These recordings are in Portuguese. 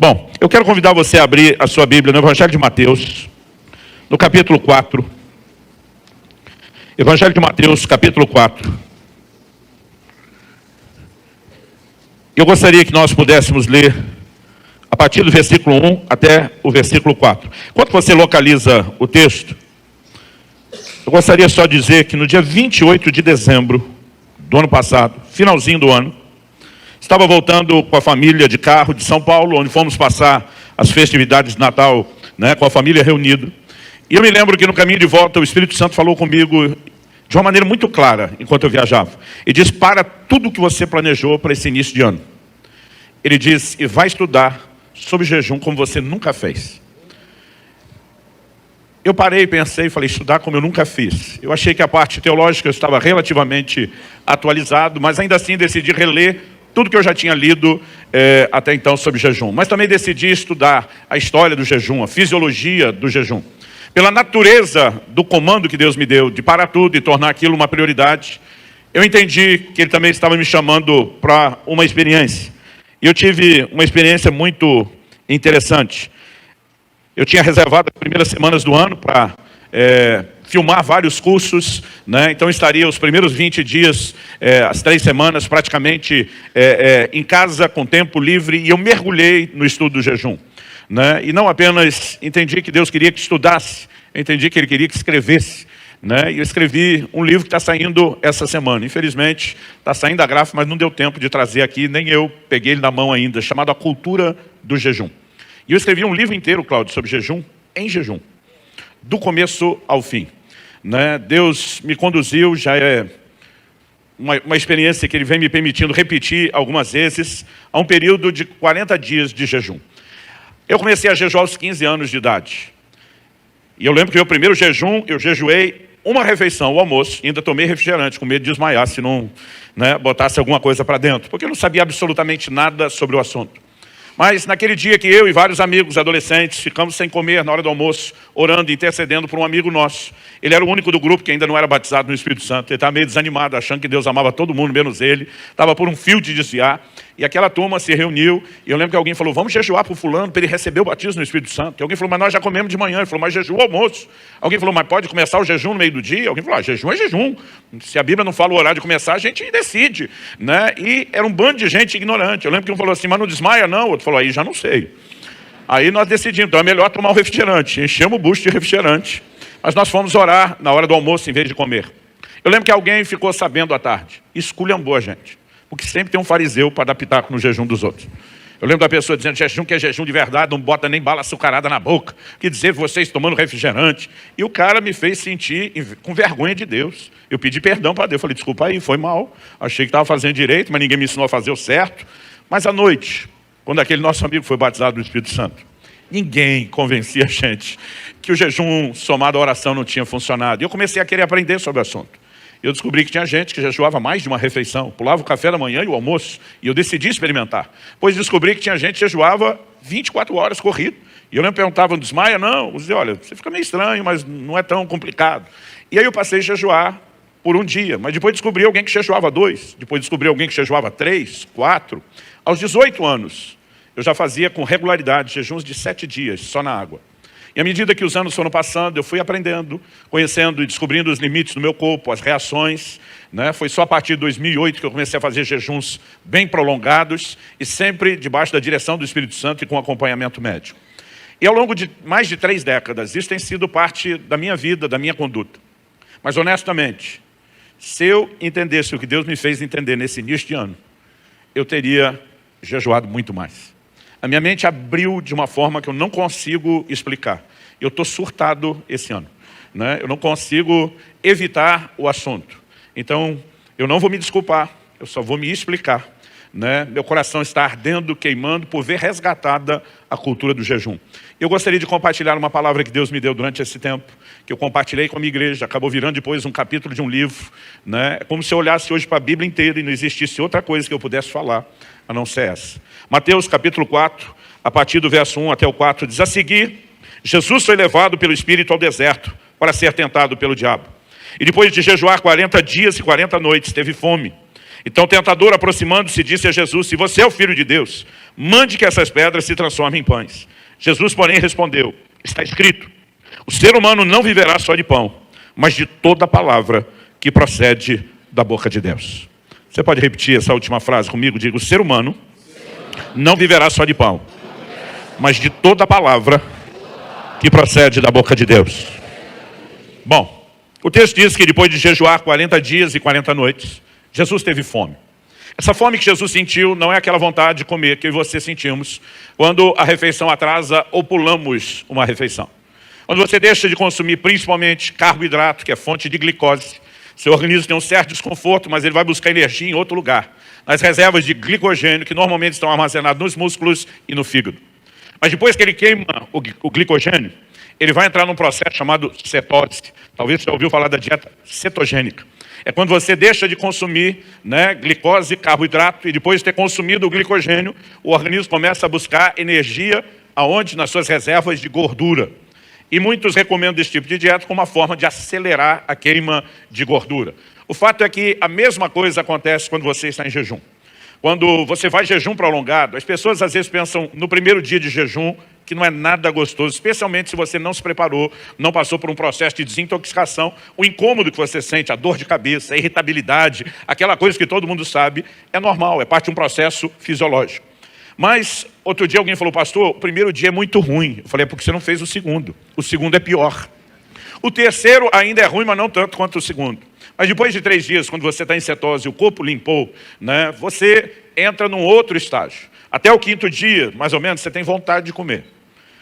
Bom, eu quero convidar você a abrir a sua Bíblia no Evangelho de Mateus, no capítulo 4. Evangelho de Mateus, capítulo 4. Eu gostaria que nós pudéssemos ler a partir do versículo 1 até o versículo 4. Enquanto você localiza o texto, eu gostaria só de dizer que no dia 28 de dezembro do ano passado, finalzinho do ano, estava voltando com a família de carro de São Paulo, onde fomos passar as festividades de Natal, com a família reunida. E eu me lembro que no caminho de volta o Espírito Santo falou comigo de uma maneira muito clara, enquanto eu viajava. Ele disse: para tudo o que você planejou para esse início de ano. Ele diz: e vai estudar sobre jejum como você nunca fez. Eu parei, pensei e falei: estudar como eu nunca fiz. Eu achei que a parte teológica eu estava relativamente atualizado, mas ainda assim decidi reler tudo que eu já tinha lido até então sobre jejum. Mas também decidi estudar a história do jejum, a fisiologia do jejum. Pela natureza do comando que Deus me deu de parar tudo e tornar aquilo uma prioridade, eu entendi que Ele também estava me chamando para uma experiência. E eu tive uma experiência muito interessante. Eu tinha reservado as primeiras semanas do ano para filmar vários cursos, Então estaria os primeiros 20 dias, as 3 semanas praticamente em casa, com tempo livre, e eu mergulhei no estudo do jejum. E não apenas entendi que Deus queria que estudasse, eu entendi que Ele queria que escrevesse. E eu escrevi um livro que está saindo essa semana. Infelizmente, está saindo a gráfica, mas não deu tempo de trazer aqui, nem eu peguei ele na mão ainda, chamado A Cultura do Jejum. E eu escrevi um livro inteiro, Cláudio, sobre jejum, em jejum, do começo ao fim. Deus me conduziu, já é uma experiência que Ele vem me permitindo repetir algumas vezes, a um período de 40 dias de jejum. Eu comecei a jejuar aos 15 anos de idade. E eu lembro que o meu primeiro jejum, eu jejuei uma refeição, o almoço, e ainda tomei refrigerante, com medo de desmaiar se não botasse alguma coisa para dentro, porque eu não sabia absolutamente nada sobre o assunto. Mas naquele dia que eu e vários amigos adolescentes ficamos sem comer na hora do almoço, orando e intercedendo por um amigo nosso. Ele era o único do grupo que ainda não era batizado no Espírito Santo. Ele estava meio desanimado, achando que Deus amava todo mundo, menos ele. Estava por um fio de desviar. E aquela turma se reuniu. E eu lembro que alguém falou: vamos jejuar para o fulano, para ele receber o batismo no Espírito Santo. E alguém falou: mas nós já comemos de manhã. Ele falou: mas jejum o almoço. Alguém falou: mas pode começar o jejum no meio do dia? Alguém falou: jejum é jejum. Se a Bíblia não fala o horário de começar, a gente decide. E era um bando de gente ignorante. Eu lembro que um falou assim: mas não desmaia não. O outro falou: aí já não sei. Aí nós decidimos, então é melhor tomar um refrigerante. Enchemos o bucho de refrigerante. Mas nós fomos orar na hora do almoço em vez de comer. Eu lembro que alguém ficou sabendo à tarde. Esculhambou a gente. Porque sempre tem um fariseu para dar pitaco no jejum dos outros. Eu lembro da pessoa dizendo: jejum que é jejum de verdade, não bota nem bala açucarada na boca. Que dizer vocês tomando refrigerante. E o cara me fez sentir com vergonha de Deus. Eu pedi perdão para Deus. Falei: desculpa aí, foi mal. Achei que estava fazendo direito, mas ninguém me ensinou a fazer o certo. Mas à noite, quando aquele nosso amigo foi batizado do Espírito Santo, ninguém convencia a gente que o jejum somado à oração não tinha funcionado. E eu comecei a querer aprender sobre o assunto. Eu descobri que tinha gente que jejuava mais de uma refeição, pulava o café da manhã e o almoço, e eu decidi experimentar. Pois descobri que tinha gente que jejuava 24 horas corrido. E eu nem perguntava: não desmaia? Não. Eu dizia: olha, você fica meio estranho, mas não é tão complicado. E aí eu passei a jejuar por um dia, mas depois descobri alguém que jejuava 2, depois descobri alguém que jejuava 3, 4. Aos 18 anos, eu já fazia com regularidade jejuns de 7 dias, só na água. E à medida que os anos foram passando, eu fui aprendendo, conhecendo e descobrindo os limites do meu corpo, as reações. Foi só a partir de 2008 que eu comecei a fazer jejuns bem prolongados e sempre debaixo da direção do Espírito Santo e com acompanhamento médico. E ao longo de mais de 3 décadas, isso tem sido parte da minha vida, da minha conduta. Mas honestamente, se eu entendesse o que Deus me fez entender nesse início de ano, eu teria jejuado muito mais. A minha mente abriu de uma forma que eu não consigo explicar. Eu estou surtado esse ano. Eu não consigo evitar o assunto. Então, eu não vou me desculpar, eu só vou me explicar. Meu coração está ardendo, queimando, por ver resgatada a cultura do jejum. Eu gostaria de compartilhar uma palavra que Deus me deu durante esse tempo, que eu compartilhei com a minha igreja, acabou virando depois um capítulo de um livro. É como se eu olhasse hoje para a Bíblia inteira e não existisse outra coisa que eu pudesse falar, a não ser essa. Mateus capítulo 4, a partir do verso 1 até o 4, diz: a seguir, Jesus foi levado pelo Espírito ao deserto para ser tentado pelo diabo. E depois de jejuar 40 dias e 40 noites, teve fome. Então o tentador, aproximando-se, disse a Jesus: se você é o Filho de Deus, mande que essas pedras se transformem em pães. Jesus, porém, respondeu: está escrito, o ser humano não viverá só de pão, mas de toda palavra que procede da boca de Deus. Você pode repetir essa última frase comigo? Diga: o ser humano não viverá só de pão, mas de toda palavra que procede da boca de Deus. Bom, o texto diz que depois de jejuar 40 dias e 40 noites, Jesus teve fome. Essa fome que Jesus sentiu não é aquela vontade de comer que eu e você sentimos quando a refeição atrasa ou pulamos uma refeição. Quando você deixa de consumir principalmente carboidrato, que é fonte de glicose, seu organismo tem um certo desconforto, mas ele vai buscar energia em outro lugar, nas reservas de glicogênio que normalmente estão armazenadas nos músculos e no fígado. Mas depois que ele queima o glicogênio, ele vai entrar num processo chamado cetose. Talvez você ouviu falar da dieta cetogênica. É quando você deixa de consumir, glicose, carboidrato, e depois de ter consumido o glicogênio, o organismo começa a buscar energia aonde? Nas suas reservas de gordura. E muitos recomendam esse tipo de dieta como uma forma de acelerar a queima de gordura. O fato é que a mesma coisa acontece quando você está em jejum. Quando você vai jejum prolongado, as pessoas às vezes pensam no primeiro dia de jejum que não é nada gostoso, especialmente se você não se preparou, não passou por um processo de desintoxicação. O incômodo que você sente, a dor de cabeça, a irritabilidade, aquela coisa que todo mundo sabe, é normal, é parte de um processo fisiológico. Mas outro dia alguém falou: pastor, o primeiro dia é muito ruim. Eu falei: é porque você não fez o segundo é pior. O terceiro ainda é ruim, mas não tanto quanto o segundo. Mas depois de 3 dias, quando você está em cetose e o corpo limpou, você entra num outro estágio. Até o 5º dia, mais ou menos, você tem vontade de comer.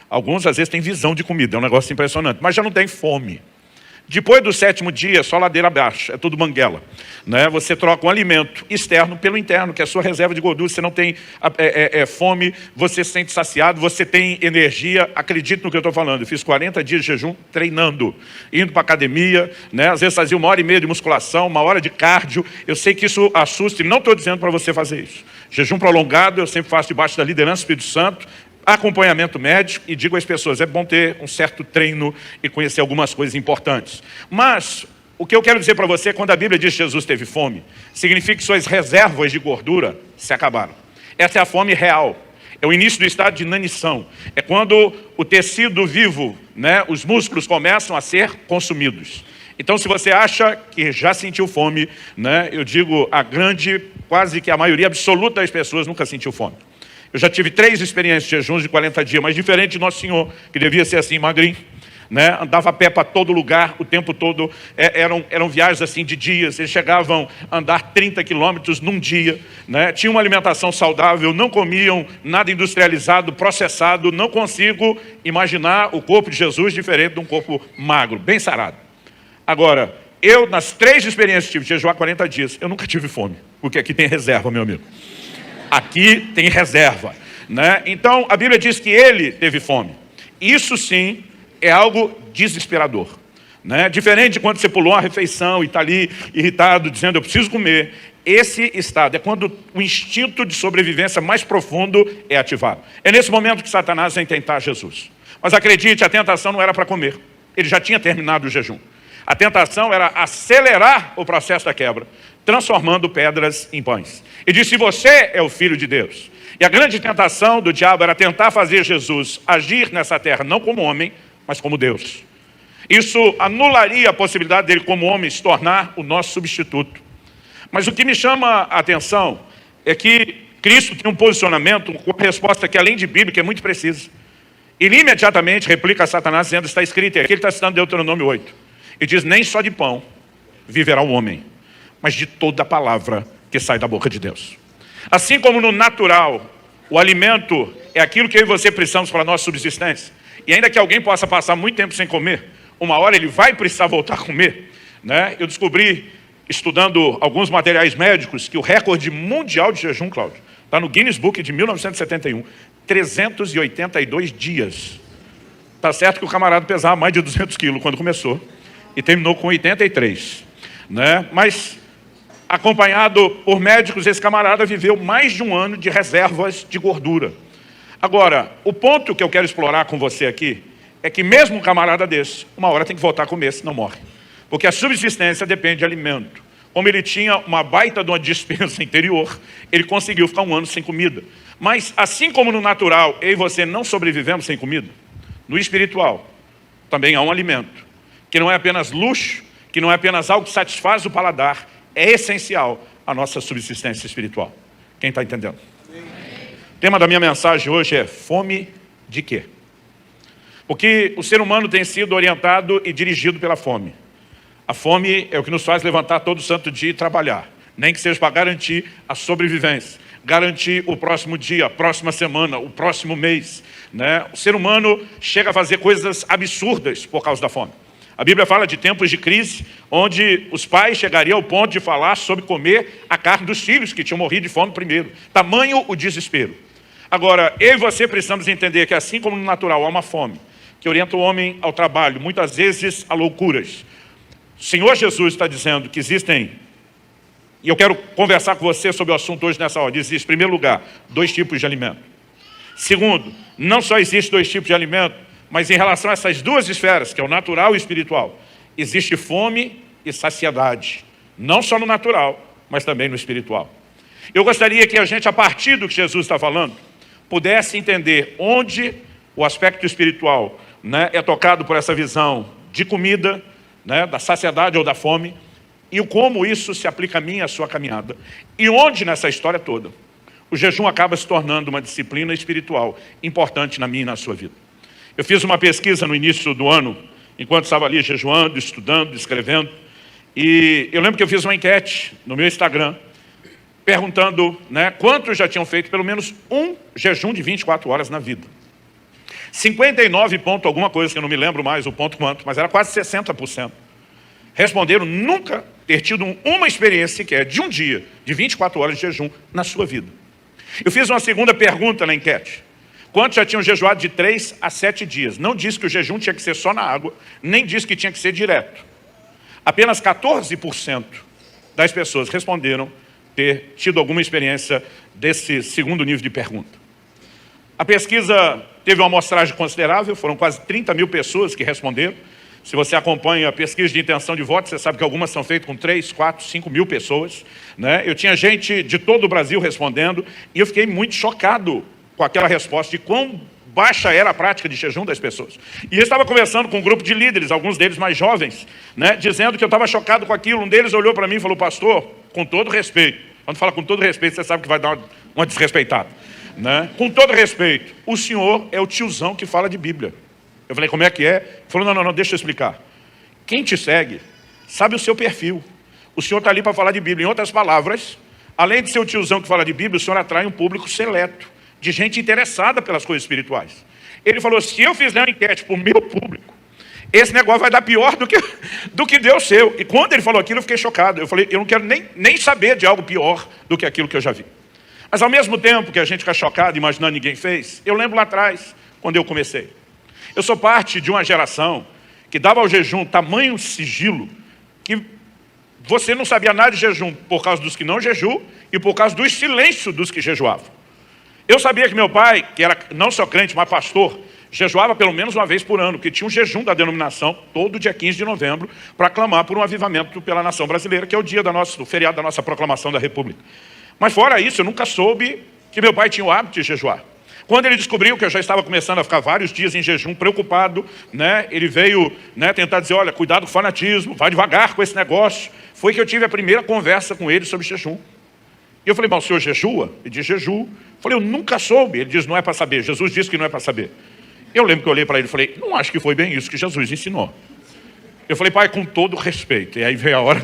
Alguns, às vezes, têm visão de comida, é um negócio impressionante, mas já não tem fome. Depois do 7º dia, só ladeira abaixo, é tudo banguela. Você troca um alimento externo pelo interno, que é a sua reserva de gordura. Você não tem fome, você se sente saciado, você tem energia. Acredite no que eu estou falando. Eu fiz 40 dias de jejum treinando, indo para a academia, às vezes fazia 1h30 de musculação, 1 hora de cardio. Eu sei que isso assusta e não estou dizendo para você fazer isso. Jejum prolongado eu sempre faço debaixo da liderança do Espírito Santo, acompanhamento médico, e digo às pessoas: é bom ter um certo treino e conhecer algumas coisas importantes. Mas o que eu quero dizer para você, quando a Bíblia diz que Jesus teve fome, significa que suas reservas de gordura se acabaram. Essa é a fome real. É o início do estado de inanição. É quando o tecido vivo, os músculos começam a ser consumidos. Então, se você acha que já sentiu fome, eu digo, quase que a maioria absoluta das pessoas nunca sentiu fome. Eu já tive 3 experiências de jejuns de 40 dias, mas diferente de Nosso Senhor, que devia ser assim, magrinho, andava a pé para todo lugar, o tempo todo. Eram viagens assim de dias. Eles chegavam a andar 30 quilômetros num dia, Tinham uma alimentação saudável, não comiam nada industrializado, processado. Não consigo imaginar o corpo de Jesus diferente de um corpo magro, bem sarado. Agora, eu, nas 3 experiências que tive de jejuar 40 dias, eu nunca tive fome, porque aqui tem reserva, meu amigo. Aqui tem reserva, Então, a Bíblia diz que ele teve fome. Isso sim é algo desesperador, Diferente de quando você pulou uma refeição e está ali irritado, dizendo: eu preciso comer. Esse estado é quando o instinto de sobrevivência mais profundo é ativado. É nesse momento que Satanás vem tentar Jesus. Mas acredite, a tentação não era para comer. Ele já tinha terminado o jejum. A tentação era acelerar o processo da quebra, transformando pedras em pães. E disse: você é o Filho de Deus. E a grande tentação do diabo era tentar fazer Jesus agir nessa terra, não como homem, mas como Deus. Isso anularia a possibilidade dele, como homem, se tornar o nosso substituto. Mas o que me chama a atenção é que Cristo tem um posicionamento, uma resposta que, além de bíblica, é muito precisa. Ele imediatamente replica a Satanás, dizendo: está escrito, e aqui ele está citando Deuteronômio 8. E diz: nem só de pão viverá o homem, mas de toda a palavra que sai da boca de Deus. Assim como no natural, o alimento é aquilo que eu e você precisamos para a nossa subsistência. E ainda que alguém possa passar muito tempo sem comer, uma hora ele vai precisar voltar a comer. Eu descobri, estudando alguns materiais médicos, que o recorde mundial de jejum, Cláudio, está no Guinness Book de 1971, 382 dias. Está certo que o camarada pesava mais de 200 quilos quando começou, e terminou com 83. Mas, acompanhado por médicos, esse camarada viveu mais de 1 ano de reservas de gordura. Agora, o ponto que eu quero explorar com você aqui é que mesmo um camarada desse, uma hora tem que voltar a comer, senão morre. Porque a subsistência depende de alimento. como ele tinha uma baita de uma despensa interior, ele conseguiu ficar 1 ano sem comida. Mas assim como no natural, eu e você não sobrevivemos sem comida, no espiritual também há um alimento, que não é apenas luxo, que não é apenas algo que satisfaz o paladar, é essencial à nossa subsistência espiritual. Quem está entendendo? O tema da minha mensagem hoje é fome de quê? Porque o ser humano tem sido orientado e dirigido pela fome. A fome é o que nos faz levantar todo santo dia e trabalhar, nem que seja para garantir a sobrevivência, garantir o próximo dia, a próxima semana, o próximo mês, né? O ser humano chega a fazer coisas absurdas por causa da fome. A Bíblia fala de tempos de crise, onde os pais chegariam ao ponto de falar sobre comer a carne dos filhos, que tinham morrido de fome primeiro. Tamanho o desespero. Agora, eu e você precisamos entender que assim como no natural há uma fome, que orienta o homem ao trabalho, muitas vezes a loucuras. O Senhor Jesus está dizendo que existem, e eu quero conversar com você sobre o assunto hoje nessa hora. Existe, em primeiro lugar, 2 tipos de alimento. Segundo, não só existe 2 tipos de alimento, mas em relação a essas 2 esferas, que é o natural e o espiritual, existe fome e saciedade. Não só no natural, mas também no espiritual. Eu gostaria que a gente, a partir do que Jesus está falando, pudesse entender onde o aspecto espiritual, né, é tocado por essa visão de comida, né, da saciedade ou da fome, e como isso se aplica a mim e a sua caminhada. E onde nessa história toda, o jejum acaba se tornando uma disciplina espiritual importante na minha e na sua vida. Eu fiz uma pesquisa no início do ano, enquanto estava ali jejuando, estudando, escrevendo, e eu lembro que eu fiz uma enquete no meu Instagram, perguntando, né, quantos já tinham feito pelo menos um jejum de 24 horas na vida. 59 ponto alguma coisa, que eu não me lembro mais o ponto quanto, mas era quase 60%. Responderam nunca ter tido uma experiência sequer de um dia, de 24 horas de jejum na sua vida. Eu fiz uma segunda pergunta na enquete. Quantos já tinham jejuado de 3 a 7 dias? Não disse que o jejum tinha que ser só na água, nem disse que tinha que ser direto. Apenas 14% das pessoas responderam ter tido alguma experiência desse segundo nível de pergunta. A pesquisa teve uma amostragem considerável, foram quase 30 mil pessoas que responderam. Se você acompanha a pesquisa de intenção de voto, você sabe que algumas são feitas com 3, 4, 5 mil pessoas, né? Eu tinha gente de todo o Brasil respondendo e eu fiquei muito chocado com aquela resposta de quão baixa era a prática de jejum das pessoas. E eu estava conversando com um grupo de líderes, alguns deles mais jovens, né, dizendo que eu estava chocado com aquilo. Um deles olhou para mim e falou: pastor, com todo respeito, quando fala com todo respeito, você sabe que vai dar uma desrespeitada, né? Com todo respeito, o senhor é o tiozão que fala de Bíblia. Eu falei: como é que é? Ele falou: não, deixa eu explicar. Quem te segue sabe o seu perfil. O senhor está ali para falar de Bíblia. Em outras palavras, além de ser o tiozão que fala de Bíblia, o senhor atrai um público seleto, de gente interessada pelas coisas espirituais. Ele falou: se eu fizer uma enquete para o meu público, esse negócio vai dar pior do que deu o seu. E quando ele falou aquilo, eu fiquei chocado. Eu falei: eu não quero nem saber de algo pior do que aquilo que eu já vi. Mas ao mesmo tempo que a gente fica chocado, imaginando ninguém fez, eu lembro lá atrás, quando eu comecei. Eu sou parte de uma geração que dava ao jejum tamanho sigilo, que você não sabia nada de jejum por causa dos que não jejuam e por causa do silêncio dos que jejuavam. Eu sabia que meu pai, que era não só crente, mas pastor, jejuava pelo menos uma vez por ano, que tinha um jejum da denominação todo dia 15 de novembro para clamar por um avivamento pela nação brasileira, que é o dia do feriado da nossa proclamação da República. Mas fora isso, eu nunca soube que meu pai tinha o hábito de jejuar. Quando ele descobriu que eu já estava começando a ficar vários dias em jejum, preocupado, né, ele veio, né, tentar dizer: olha, cuidado com o fanatismo, vai devagar com esse negócio. Foi que eu tive a primeira conversa com ele sobre jejum. E eu falei: mas o senhor jejua? Ele diz: jejuo. Eu falei: eu nunca soube. Ele diz: não é para saber. Jesus disse que não é para saber. Eu lembro que eu olhei para ele e falei: não acho que foi bem isso que Jesus ensinou. Eu falei: pai, com todo respeito. E aí veio a hora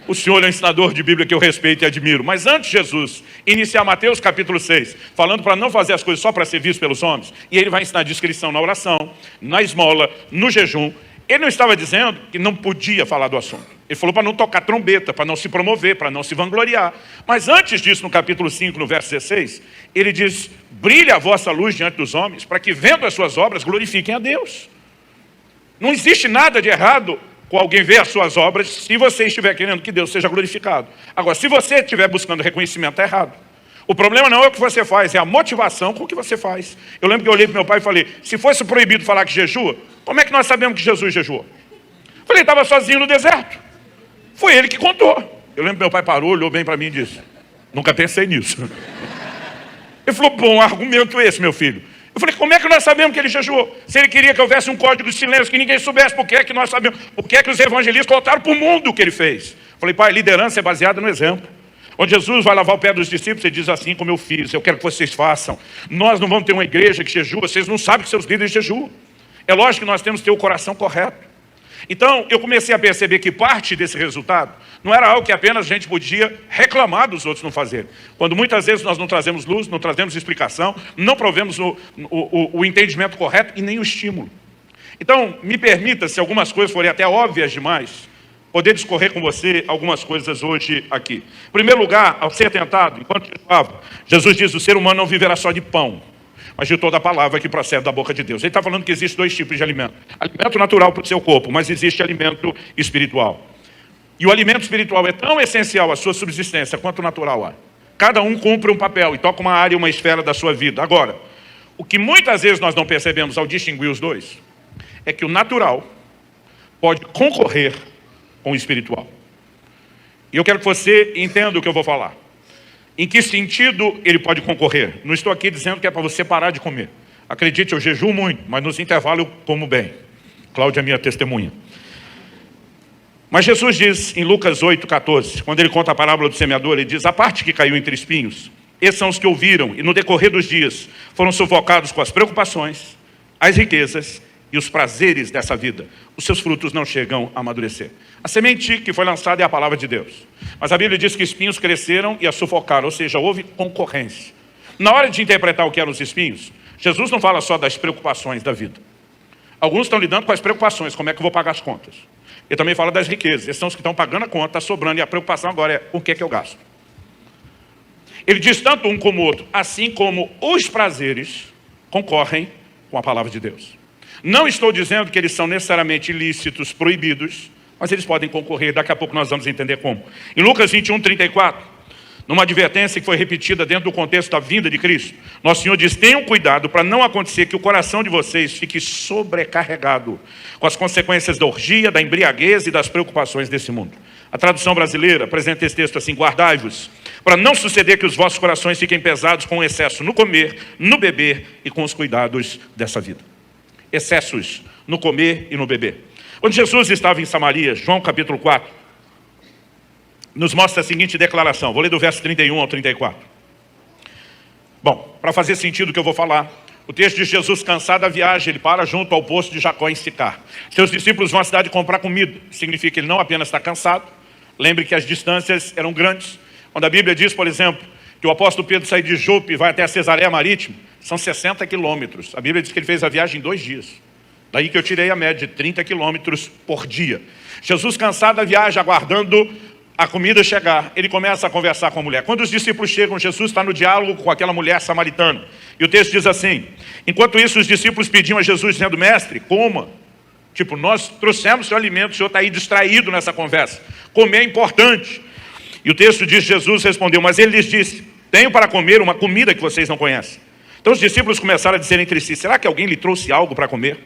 O senhor é um ensinador de Bíblia que eu respeito e admiro. Mas antes de Jesus iniciar Mateus capítulo 6, falando para não fazer as coisas só para ser visto pelos homens, e ele vai ensinar a discrição na oração, na esmola, no jejum, ele não estava dizendo que não podia falar do assunto. Ele falou para não tocar trombeta, para não se promover, para não se vangloriar. Mas antes disso, no capítulo 5, no verso 16, ele diz: brilha a vossa luz diante dos homens, para que vendo as suas obras glorifiquem a Deus. Não existe nada de errado com alguém ver as suas obras, se você estiver querendo que Deus seja glorificado. Agora, se você estiver buscando reconhecimento, está errado. O problema não é o que você faz, é a motivação com o que você faz. Eu lembro que eu olhei para meu pai e falei: se fosse proibido falar que jejua, como é que nós sabemos que Jesus jejuou? Falei: estava sozinho no deserto. Foi ele que contou. Eu lembro que meu pai parou, olhou bem para mim e disse, nunca pensei nisso. Ele falou, bom argumento esse, meu filho. Eu falei, como é que nós sabemos que ele jejuou? Se ele queria que houvesse um código de silêncio, que ninguém soubesse, por que é que nós sabemos? Por que é que os evangelistas contaram para o mundo o que ele fez? Eu falei, pai, liderança é baseada no exemplo. Onde Jesus vai lavar o pé dos discípulos, ele diz assim como eu fiz, eu quero que vocês façam. Nós não vamos ter uma igreja que jejua, vocês não sabem que seus líderes jejuam. É lógico que nós temos que ter o coração correto. Então, eu comecei a perceber que parte desse resultado não era algo que apenas a gente podia reclamar dos outros não fazerem. Quando muitas vezes nós não trazemos luz, não trazemos explicação, não provemos o entendimento correto e nem o estímulo. Então, me permita, se algumas coisas forem até óbvias demais, poder discorrer com você algumas coisas hoje aqui. Em primeiro lugar, ao ser tentado, enquanto jejuava, Jesus diz, o ser humano não viverá só de pão, mas de toda a palavra que procede da boca de Deus. Ele está falando que existe dois tipos de alimento. Alimento natural para o seu corpo, mas existe alimento espiritual. E o alimento espiritual é tão essencial à sua subsistência quanto o natural é. Cada um cumpre um papel e toca uma área, uma esfera da sua vida. Agora, o que muitas vezes nós não percebemos ao distinguir os dois, é que o natural pode concorrer com o espiritual. E eu quero que você entenda o que eu vou falar. Em que sentido ele pode concorrer? Não estou aqui dizendo que é para você parar de comer. Acredite, eu jejuo muito, mas nos intervalos eu como bem. Cláudia é minha testemunha. Mas Jesus diz em Lucas 8,14, quando ele conta a parábola do semeador, ele diz, a parte que caiu entre espinhos, esses são os que ouviram e no decorrer dos dias foram sufocados com as preocupações, as riquezas e os prazeres dessa vida. Os seus frutos não chegam a amadurecer. A semente que foi lançada é a palavra de Deus. Mas a Bíblia diz que espinhos cresceram e a sufocaram, ou seja, houve concorrência. Na hora de interpretar o que eram os espinhos, Jesus não fala só das preocupações da vida. Alguns estão lidando com as preocupações, como é que eu vou pagar as contas. Ele também fala das riquezas, esses são os que estão pagando a conta, está sobrando, e a preocupação agora é o que é que eu gasto. Ele diz tanto um como o outro, assim como os prazeres concorrem com a palavra de Deus. Não estou dizendo que eles são necessariamente ilícitos, proibidos, mas eles podem concorrer, daqui a pouco nós vamos entender como. Em Lucas 21:34, numa advertência que foi repetida dentro do contexto da vinda de Cristo, Nosso Senhor diz, tenham cuidado para não acontecer que o coração de vocês fique sobrecarregado com as consequências da orgia, da embriaguez e das preocupações desse mundo. A tradução brasileira apresenta esse texto assim, guardai-vos, para não suceder que os vossos corações fiquem pesados com o excesso no comer, no beber e com os cuidados dessa vida. Excessos no comer e no beber. Quando Jesus estava em Samaria, João capítulo 4, nos mostra a seguinte declaração. Vou ler do verso 31 ao 34. Bom, para fazer sentido o que eu vou falar, o texto de Jesus cansado da viagem, ele para junto ao poço de Jacó em Sicar. Seus discípulos vão à cidade comprar comida. Significa que ele não apenas está cansado. Lembre que as distâncias eram grandes. Quando a Bíblia diz, por exemplo, que o apóstolo Pedro sai de Jope e vai até a Cesareia Marítima, são 60 quilômetros. A Bíblia diz que ele fez a viagem em 2 dias. Daí que eu tirei a média de 30 quilômetros por dia. Jesus cansado da viagem, aguardando a comida chegar, ele começa a conversar com a mulher. Quando os discípulos chegam, Jesus está no diálogo com aquela mulher samaritana. E o texto diz assim, enquanto isso os discípulos pediam a Jesus, dizendo, mestre, coma. Tipo, nós trouxemos seu alimento, o senhor está aí distraído nessa conversa. Comer é importante. E o texto diz, Jesus respondeu, mas ele lhes disse, tenho para comer uma comida que vocês não conhecem. Então os discípulos começaram a dizer entre si, será que alguém lhe trouxe algo para comer?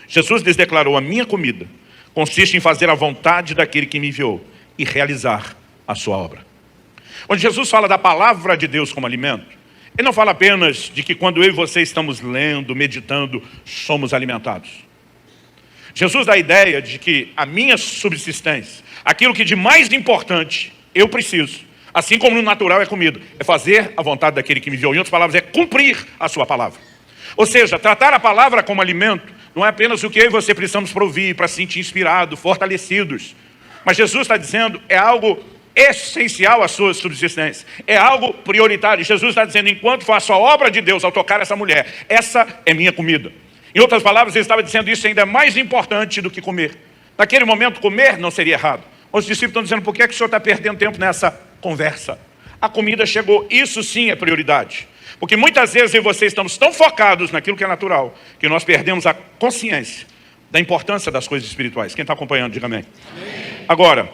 Jesus lhes declarou, a minha comida consiste em fazer a vontade daquele que me enviou e realizar a sua obra. Quando Jesus fala da palavra de Deus como alimento, ele não fala apenas de que quando eu e você estamos lendo, meditando, somos alimentados. Jesus dá a ideia de que a minha subsistência, aquilo que de mais importante eu preciso, assim como no natural é comida, é fazer a vontade daquele que me enviou. Em outras palavras, é cumprir a sua palavra. Ou seja, tratar a palavra como alimento não é apenas o que eu e você precisamos para ouvir, para se sentir inspirados, fortalecidos. Mas Jesus está dizendo, é algo essencial à sua subsistência. É algo prioritário. Jesus está dizendo, enquanto faço a obra de Deus ao tocar essa mulher, essa é minha comida. Em outras palavras, ele estava dizendo, isso ainda é mais importante do que comer. Naquele momento, comer não seria errado. Os discípulos estão dizendo, por que é que o senhor está perdendo tempo nessa conversa? A comida chegou, isso sim é prioridade. Porque muitas vezes eu e você estamos tão focados naquilo que é natural, que nós perdemos a consciência da importância das coisas espirituais. Quem está acompanhando, diga amém. Agora,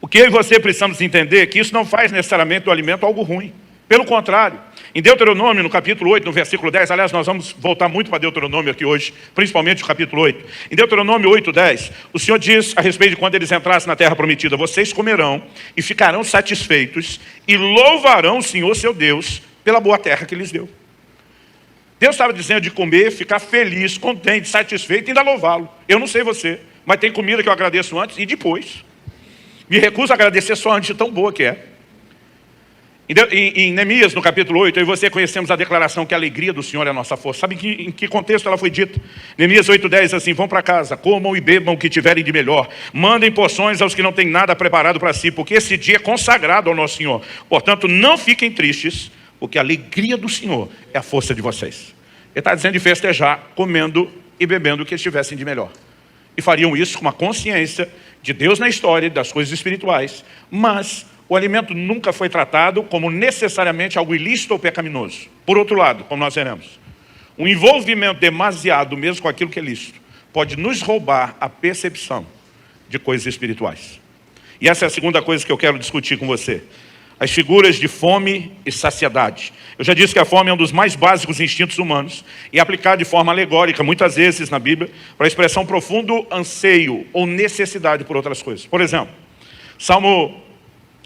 o que eu e você precisamos entender é que isso não faz necessariamente do alimento algo ruim. Pelo contrário, em Deuteronômio, no capítulo 8, no versículo 10, aliás, nós vamos voltar muito para Deuteronômio aqui hoje, principalmente o capítulo 8. Em Deuteronômio 8, 10, o Senhor diz a respeito de quando eles entrassem na terra prometida: vocês comerão e ficarão satisfeitos e louvarão o Senhor seu Deus pela boa terra que lhes deu. Deus estava dizendo de comer, ficar feliz, contente, satisfeito e ainda louvá-lo. Eu não sei você, mas tem comida que eu agradeço antes e depois. Me recuso a agradecer só antes de tão boa que é. Em Neemias, no capítulo 8, eu e você conhecemos a declaração que a alegria do Senhor é a nossa força. Sabe em que contexto ela foi dita? Neemias 8:10, assim: vão para casa, comam e bebam o que tiverem de melhor. Mandem porções aos que não têm nada preparado para si, porque esse dia é consagrado ao nosso Senhor. Portanto, não fiquem tristes, porque a alegria do Senhor é a força de vocês. Ele está dizendo de festejar, comendo e bebendo o que estivessem de melhor. E fariam isso com uma consciência de Deus na história, das coisas espirituais, mas o alimento nunca foi tratado como necessariamente algo ilícito ou pecaminoso. Por outro lado, como nós veremos, um envolvimento demasiado, mesmo com aquilo que é lícito, pode nos roubar a percepção de coisas espirituais. E essa é a segunda coisa que eu quero discutir com você. As figuras de fome e saciedade. Eu já disse que a fome é um dos mais básicos instintos humanos e é aplicado de forma alegórica, muitas vezes na Bíblia, para a expressão profundo anseio ou necessidade por outras coisas. Por exemplo, Salmo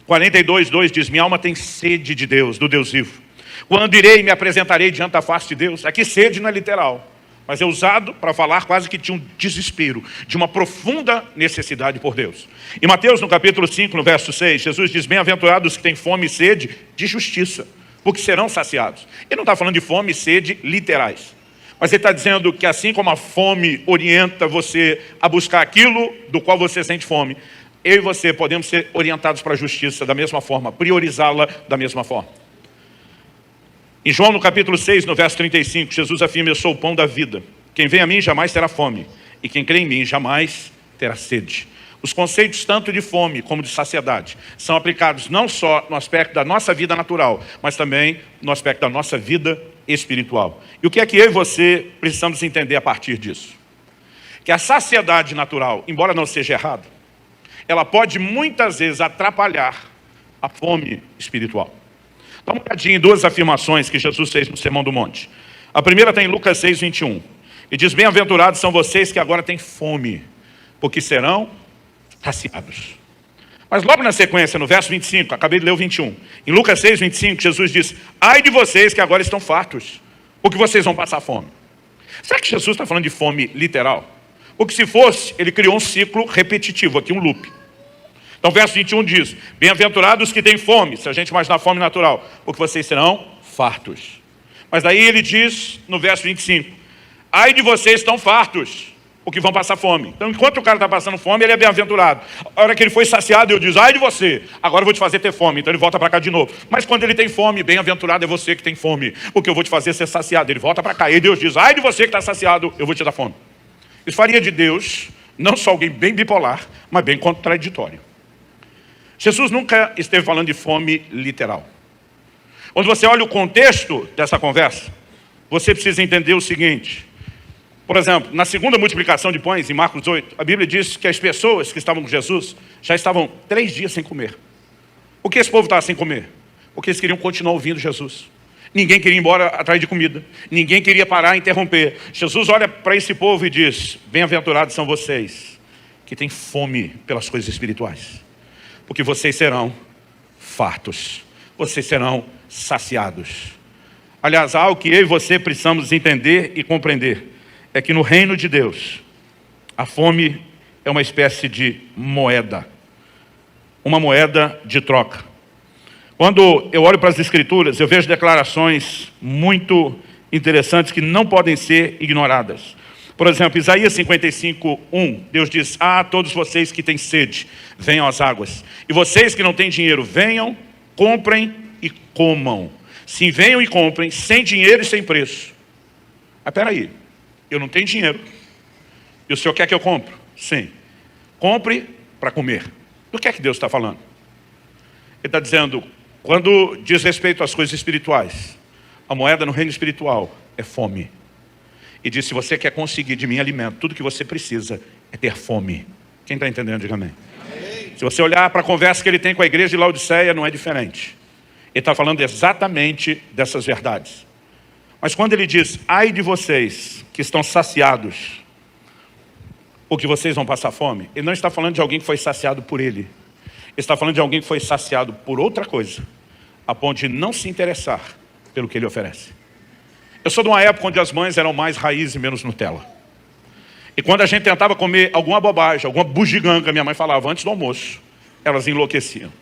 42:2 diz: minha alma tem sede de Deus, do Deus vivo. Quando irei e me apresentarei diante da face de Deus. Aqui sede não é literal, mas é usado para falar quase que de um desespero, de uma profunda necessidade por Deus. Em Mateus, no capítulo 5, no verso 6, Jesus diz: bem-aventurados que têm fome e sede de justiça, porque serão saciados. Ele não está falando de fome e sede literais, mas ele está dizendo que assim como a fome orienta você a buscar aquilo do qual você sente fome, eu e você podemos ser orientados para a justiça da mesma forma, priorizá-la da mesma forma. Em João, no capítulo 6, no verso 35, Jesus afirma: eu sou o pão da vida. Quem vem a mim jamais terá fome, e quem crê em mim jamais terá sede. Os conceitos tanto de fome como de saciedade são aplicados não só no aspecto da nossa vida natural, mas também no aspecto da nossa vida espiritual. E o que é que eu e você precisamos entender a partir disso? Que a saciedade natural, embora não seja errado, ela pode muitas vezes atrapalhar a fome espiritual. Dá uma olhadinha em duas afirmações que Jesus fez no Sermão do Monte. A primeira está em Lucas 6:21. Ele diz: bem-aventurados são vocês que agora têm fome, porque serão saciados. Mas logo na sequência, no verso 25, acabei de ler o 21. Em Lucas 6:25, Jesus diz: ai de vocês que agora estão fartos, porque vocês vão passar fome. Será que Jesus está falando de fome literal? Porque se fosse, ele criou um ciclo repetitivo, aqui um loop. Então o verso 21 diz: bem-aventurados que têm fome, se a gente imaginar fome natural, porque vocês serão fartos. Mas daí ele diz, no verso 25, ai de vocês estão fartos, porque vão passar fome. Então enquanto o cara está passando fome, ele é bem-aventurado. A hora que ele foi saciado, eu diz: ai de você, agora eu vou te fazer ter fome. Então ele volta para cá de novo. Mas quando ele tem fome, bem-aventurado é você que tem fome, porque eu vou te fazer ser saciado. Ele volta para cá e Deus diz: ai de você que está saciado, eu vou te dar fome. Isso faria de Deus não só alguém bem bipolar, mas bem contraditório. Jesus nunca esteve falando de fome literal. Quando você olha o contexto dessa conversa, você precisa entender o seguinte. Por exemplo, na segunda multiplicação de pães, em Marcos 8, a Bíblia diz que as pessoas que estavam com Jesus já estavam 3 dias sem comer. Por que esse povo estava sem comer? Porque eles queriam continuar ouvindo Jesus. Ninguém queria ir embora atrás de comida. Ninguém queria parar e interromper. Jesus olha para esse povo e diz: bem-aventurados são vocês que têm fome pelas coisas espirituais, porque vocês serão fartos. Vocês serão saciados. Aliás, algo que eu e você precisamos entender e compreender é que no reino de Deus, a fome é uma espécie de moeda. Uma moeda de troca. Quando eu olho para as Escrituras, eu vejo declarações muito interessantes que não podem ser ignoradas. Por exemplo, Isaías 55:1, Deus diz: ah, todos vocês que têm sede, venham às águas. E vocês que não têm dinheiro, venham, comprem e comam. Sim, venham e comprem, sem dinheiro e sem preço. Mas peraí, eu não tenho dinheiro. E o senhor quer que eu compre? Sim. Compre para comer. Do que é que Deus está falando? Ele está dizendo, quando diz respeito às coisas espirituais, a moeda no reino espiritual é fome. E diz: se você quer conseguir de mim alimento, tudo que você precisa é ter fome. Quem está entendendo, diga amém. Se você olhar para a conversa que ele tem com a igreja de Laodiceia, não é diferente. Ele está falando exatamente dessas verdades. Mas quando ele diz, ai de vocês que estão saciados, ou que vocês vão passar fome, ele não está falando de alguém que foi saciado por ele. Ele está falando de alguém que foi saciado por outra coisa, a ponto de não se interessar pelo que ele oferece. Eu sou de uma época onde as mães eram mais raiz e menos Nutella. E quando a gente tentava comer alguma bobagem, alguma bugiganga, minha mãe falava antes do almoço, elas enlouqueciam.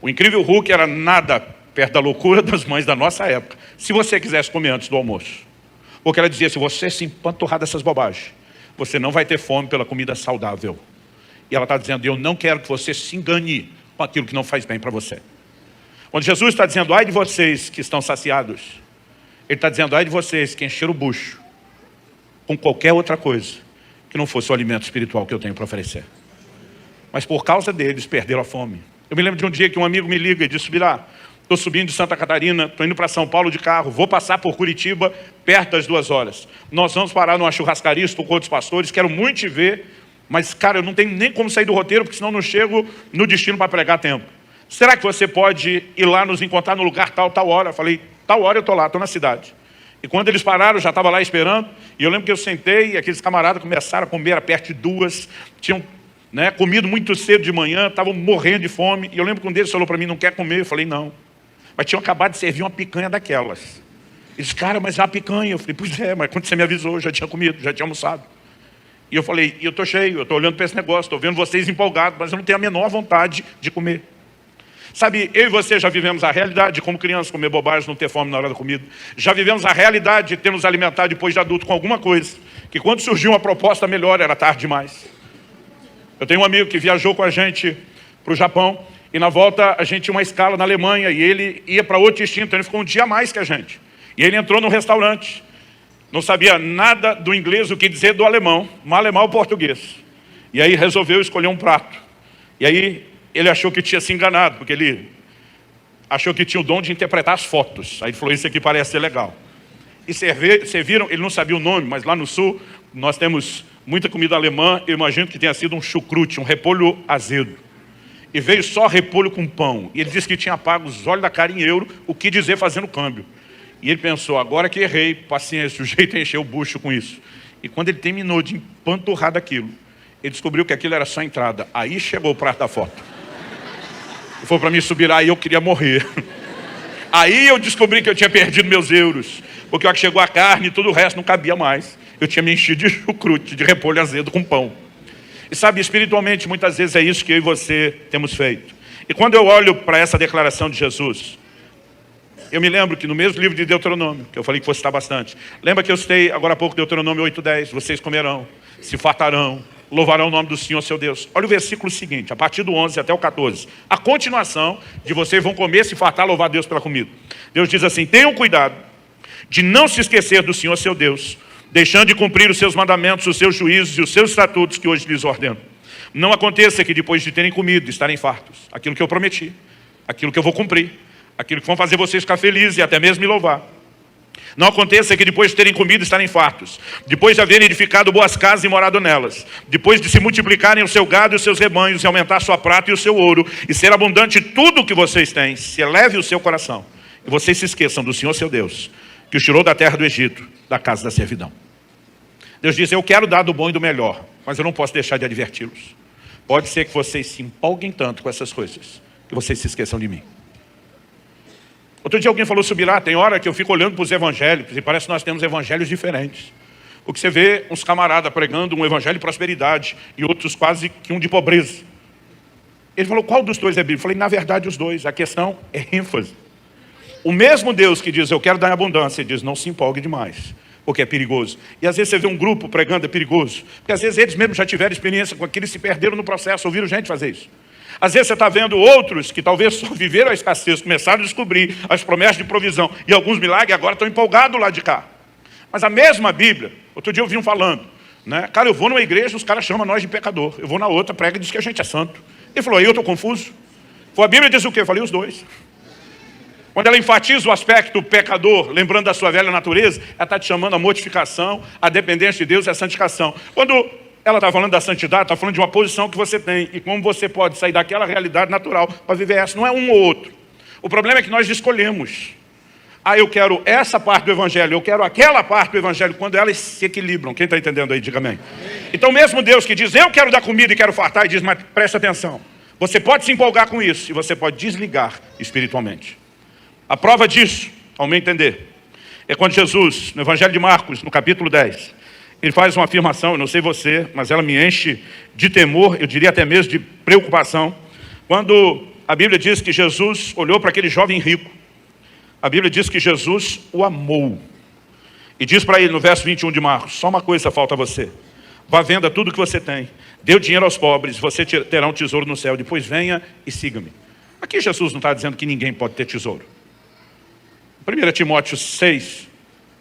O Incrível Hulk era nada perto da loucura das mães da nossa época, se você quisesse comer antes do almoço. Porque ela dizia, se você se empanturrar dessas bobagens, você não vai ter fome pela comida saudável. E ela está dizendo, eu não quero que você se engane com aquilo que não faz bem para você. Quando Jesus está dizendo, ai de vocês que estão saciados, ele está dizendo, ai de vocês que encheram o bucho com qualquer outra coisa que não fosse o alimento espiritual que eu tenho para oferecer. Mas por causa deles, perderam a fome. Eu me lembro de um dia que um amigo me liga e disse, Birá, estou subindo de Santa Catarina, estou indo para São Paulo de carro, vou passar por Curitiba perto das 2 horas. Nós vamos parar numa churrascaria, estou com outros pastores, quero muito te ver, mas, cara, eu não tenho nem como sair do roteiro, porque senão não chego no destino para pregar a tempo. Será que você pode ir lá nos encontrar no lugar tal hora? Eu falei, tal hora eu estou lá, estou na cidade. E quando eles pararam, eu já estava lá esperando, e eu lembro que eu sentei, e aqueles camaradas começaram a comer, era perto de 2, tinham comido muito cedo de manhã, estavam morrendo de fome, e eu lembro que um deles falou para mim, não quer comer? Eu falei, não. Mas tinham acabado de servir uma picanha daquelas. Ele disse, cara, mas é uma picanha. Eu falei, pois é, mas quando você me avisou, eu já tinha comido, já tinha almoçado. E eu falei, eu estou cheio, eu estou olhando para esse negócio, estou vendo vocês empolgados, mas eu não tenho a menor vontade de comer. Sabe, eu e você já vivemos a realidade de como crianças comer bobagem, não ter fome na hora da comida. Já vivemos a realidade de ter nos alimentado depois de adulto com alguma coisa, que quando surgiu uma proposta melhor, era tarde demais. Eu tenho um amigo que viajou com a gente para o Japão, e na volta a gente tinha uma escala na Alemanha, e ele ia para outro destino, então ele ficou um dia a mais que a gente. E ele entrou num restaurante, não sabia nada do inglês, o que dizer do alemão, mal é mal português. E aí resolveu escolher um prato. E aí ele achou que tinha se enganado, porque ele achou que tinha o dom de interpretar as fotos. Aí ele falou, isso aqui parece ser legal. E serviram, ele não sabia o nome, mas lá no sul nós temos muita comida alemã, eu imagino que tenha sido um chucrute, um repolho azedo. E veio só repolho com pão. E ele disse que tinha pago os olhos da cara em euro, o que dizer fazendo câmbio. E ele pensou, agora que errei, paciência, o jeito é encher o bucho com isso. E quando ele terminou de empanturrar daquilo, ele descobriu que aquilo era só entrada. Aí chegou o prato da foto. E foi para mim subir lá e eu queria morrer. Aí eu descobri que eu tinha perdido meus euros. Porque a hora que chegou a carne e tudo o resto não cabia mais. Eu tinha me enchido de chucrute, de repolho azedo com pão. E sabe, espiritualmente, muitas vezes é isso que eu e você temos feito. E quando eu olho para essa declaração de Jesus, eu me lembro que no mesmo livro de Deuteronômio, que eu falei que fosse citar bastante, lembra que eu citei agora há pouco Deuteronômio 8:10, vocês comerão, se fartarão, louvarão o nome do Senhor, seu Deus. Olha o versículo seguinte, a partir do 11 até o 14. A continuação de vocês vão comer, se fartar, louvar Deus pela comida. Deus diz assim, tenham cuidado de não se esquecer do Senhor, seu Deus, deixando de cumprir os seus mandamentos, os seus juízos e os seus estatutos que hoje lhes ordeno. Não aconteça que depois de terem comido, estarem fartos. Aquilo que eu prometi, aquilo que eu vou cumprir, aquilo que vão fazer vocês ficar felizes e até mesmo me louvar. Não aconteça que depois de terem comido, estarem fartos. Depois de haverem edificado boas casas e morado nelas. Depois de se multiplicarem o seu gado e os seus rebanhos, e aumentar a sua prata e o seu ouro, e ser abundante tudo o que vocês têm, se eleve o seu coração. E vocês se esqueçam do Senhor, seu Deus, que os tirou da terra do Egito, da casa da servidão. Deus diz, eu quero dar do bom e do melhor, mas eu não posso deixar de adverti-los. Pode ser que vocês se empolguem tanto com essas coisas, que vocês se esqueçam de mim. Outro dia alguém falou sobre lá, tem hora que eu fico olhando para os evangélicos, e parece que nós temos evangelhos diferentes. Porque você vê uns camaradas pregando um evangelho de prosperidade, e outros quase que um de pobreza. Ele falou, qual dos dois é bíblico? Eu falei, na verdade os dois, a questão é ênfase. O mesmo Deus que diz, eu quero dar em abundância, diz, não se empolgue demais, porque é perigoso. E às vezes você vê um grupo pregando, é perigoso. Porque às vezes eles mesmos já tiveram experiência com aquilo e se perderam no processo, ouviram gente fazer isso. Às vezes você está vendo outros que talvez só viveram a escassez, começaram a descobrir as promessas de provisão e alguns milagres e agora estão empolgados lá de cá. Mas a mesma Bíblia, outro dia eu vi um falando, né? Cara, eu vou numa igreja, os caras chamam nós de pecador. Eu vou na outra, prega e diz que a gente é santo. Ele falou, aí eu estou confuso. A Bíblia diz o quê? Eu falei, os dois. Quando ela enfatiza o aspecto pecador, lembrando da sua velha natureza, ela está te chamando a mortificação, a dependência de Deus e a santificação. Quando ela está falando da santidade, está falando de uma posição que você tem e como você pode sair daquela realidade natural para viver essa. Não é um ou outro. O problema é que nós escolhemos. Eu quero essa parte do evangelho, eu quero aquela parte do evangelho, quando elas se equilibram. Quem está entendendo aí, diga amém. Então mesmo Deus que diz, eu quero dar comida e quero fartar, e diz, mas presta atenção. Você pode se empolgar com isso, e você pode desligar espiritualmente. A prova disso, ao meu entender, é quando Jesus, no Evangelho de Marcos, no capítulo 10, ele faz uma afirmação, eu não sei você, mas ela me enche de temor, eu diria até mesmo de preocupação, quando a Bíblia diz que Jesus olhou para aquele jovem rico. A Bíblia diz que Jesus o amou. E diz para ele no verso 21 de Marcos, só uma coisa falta a você. Vá, venda tudo que você tem, dê o dinheiro aos pobres, você terá um tesouro no céu, depois venha e siga-me. Aqui Jesus não está dizendo que ninguém pode ter tesouro. 1 Timóteo 6,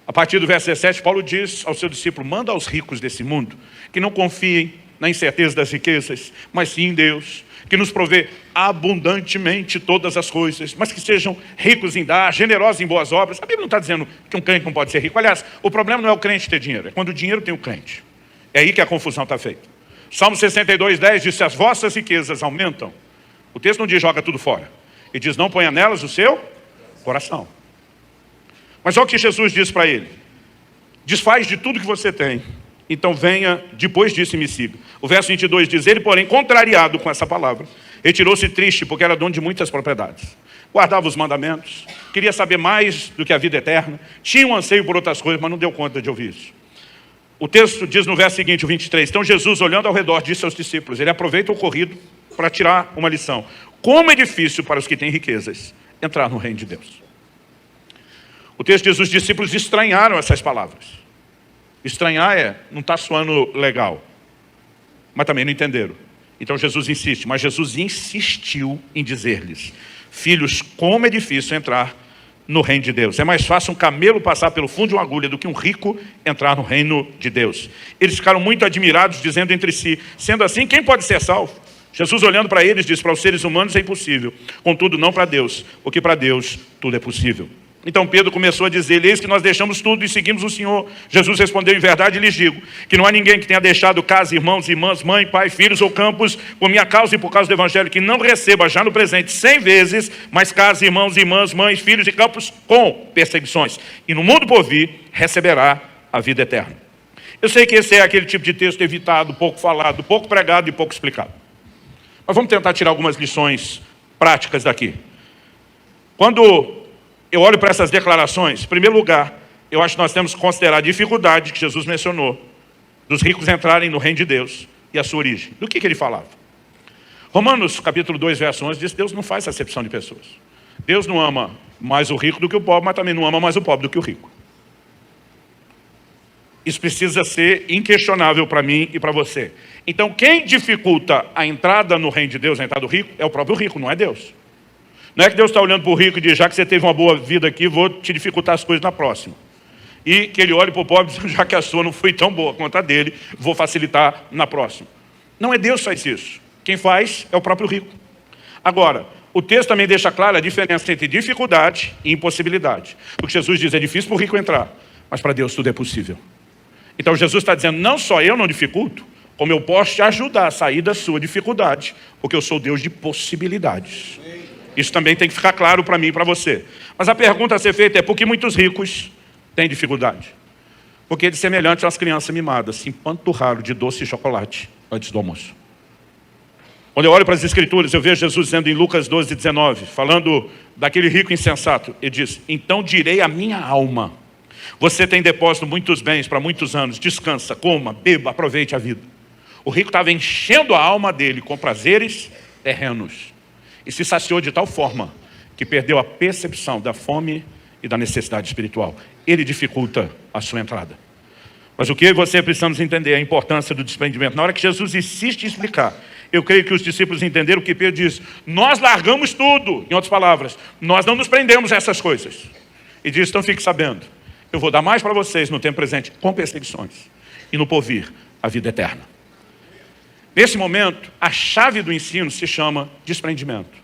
a partir do verso 17, Paulo diz ao seu discípulo, manda aos ricos desse mundo, que não confiem na incerteza das riquezas, mas sim em Deus, que nos provê abundantemente todas as coisas, mas que sejam ricos em dar, generosos em boas obras. A Bíblia não está dizendo que um crente não pode ser rico. Aliás, o problema não é o crente ter dinheiro, é quando o dinheiro tem o crente. É aí que a confusão está feita. Salmo 62:10 diz, se as vossas riquezas aumentam, o texto não diz joga tudo fora, e diz não ponha nelas o seu coração. Mas olha o que Jesus diz para ele, desfaz de tudo que você tem, então venha depois disso e me siga. O verso 22 diz, ele porém, contrariado com essa palavra, retirou-se triste, porque era dono de muitas propriedades. Guardava os mandamentos, queria saber mais do que a vida eterna, tinha um anseio por outras coisas, mas não deu conta de ouvir isso. O texto diz no verso seguinte, o 23, então Jesus, olhando ao redor, disse aos discípulos, ele aproveita o ocorrido para tirar uma lição. Como é difícil para os que têm riquezas entrar no reino de Deus. O texto diz, os discípulos estranharam essas palavras. Estranhar não está soando legal, mas também não entenderam. Então Jesus insiste, mas Jesus insistiu em dizer-lhes, filhos, como é difícil entrar no reino de Deus. É mais fácil um camelo passar pelo fundo de uma agulha do que um rico entrar no reino de Deus. Eles ficaram muito admirados, dizendo entre si, sendo assim, quem pode ser salvo? Jesus, olhando para eles, diz, para os seres humanos é impossível, contudo não para Deus, porque para Deus tudo é possível. Então Pedro começou a dizer, eis que nós deixamos tudo e seguimos o Senhor. Jesus respondeu, em verdade lhes digo, que não há ninguém que tenha deixado casa, irmãos, irmãs, mãe, pai, filhos ou campos, por minha causa e por causa do Evangelho, que não receba já no presente 100 vezes, mais casa, irmãos, irmãs, mães, filhos e campos com perseguições. E no mundo por vir, receberá a vida eterna. Eu sei que esse é aquele tipo de texto evitado, pouco falado, pouco pregado e pouco explicado. Mas vamos tentar tirar algumas lições práticas daqui. Quando eu olho para essas declarações, em primeiro lugar, eu acho que nós temos que considerar a dificuldade que Jesus mencionou dos ricos entrarem no reino de Deus e a sua origem. Do que ele falava? Romanos capítulo 2, verso 11 diz que Deus não faz acepção de pessoas. Deus não ama mais o rico do que o pobre, mas também não ama mais o pobre do que o rico. Isso precisa ser inquestionável para mim e para você. Então quem dificulta a entrada no reino de Deus, a entrada do rico, é o próprio rico, não é Deus. Não é que Deus está olhando para o rico e diz, já que você teve uma boa vida aqui, vou te dificultar as coisas na próxima. E que ele olhe para o pobre e diz, já que a sua não foi tão boa quanto a dele, vou facilitar na próxima. Não é Deus que faz isso. Quem faz é o próprio rico. Agora, o texto também deixa clara a diferença entre dificuldade e impossibilidade. Porque Jesus diz, é difícil para o rico entrar, mas para Deus tudo é possível. Então Jesus está dizendo, não só eu não dificulto, como eu posso te ajudar a sair da sua dificuldade, porque eu sou Deus de possibilidades. Isso também tem que ficar claro para mim e para você. Mas a pergunta a ser feita é, por que muitos ricos têm dificuldade? Porque eles semelhantes às crianças mimadas, se empanturraram de doce e chocolate antes do almoço. Quando eu olho para as Escrituras, eu vejo Jesus dizendo em Lucas 12:19, falando daquele rico insensato, ele diz, então direi à minha alma, você tem depósito muitos bens para muitos anos, descansa, coma, beba, aproveite a vida. O rico estava enchendo a alma dele com prazeres terrenos. E se saciou de tal forma que perdeu a percepção da fome e da necessidade espiritual. Ele dificulta a sua entrada. Mas o que você precisamos entender é a importância do desprendimento. Na hora que Jesus insiste em explicar, eu creio que os discípulos entenderam o que Pedro diz. Nós largamos tudo. Em outras palavras, nós não nos prendemos a essas coisas. E diz, então fique sabendo, eu vou dar mais para vocês no tempo presente com perseguições. E no porvir, a vida eterna. Nesse momento, a chave do ensino se chama desprendimento.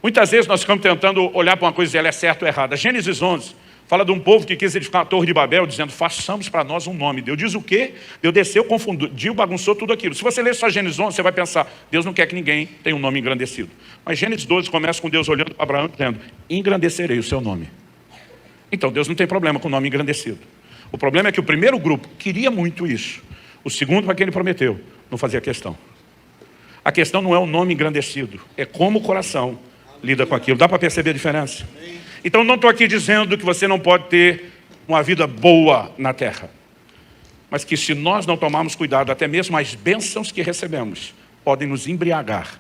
Muitas vezes nós ficamos tentando olhar para uma coisa e ela é certa ou errada. Gênesis 11, Fala de um povo que quis edificar a Torre de Babel, dizendo, façamos para nós um nome. Deus diz o quê? Deus desceu, confundiu, bagunçou tudo aquilo. Se você ler só Gênesis 11, você vai pensar, Deus não quer que ninguém tenha um nome engrandecido. Mas Gênesis 12 começa com Deus olhando para Abraão, dizendo, engrandecerei o seu nome. Então Deus não tem problema com o nome engrandecido. O problema é que o primeiro grupo queria muito isso. O segundo, para quem ele prometeu, não fazia questão. A questão não é o nome engrandecido, é como o coração lida com aquilo. Dá para perceber a diferença? Então não estou aqui dizendo que você não pode ter uma vida boa na terra. Mas que se nós não tomarmos cuidado, até mesmo as bênçãos que recebemos podem nos embriagar,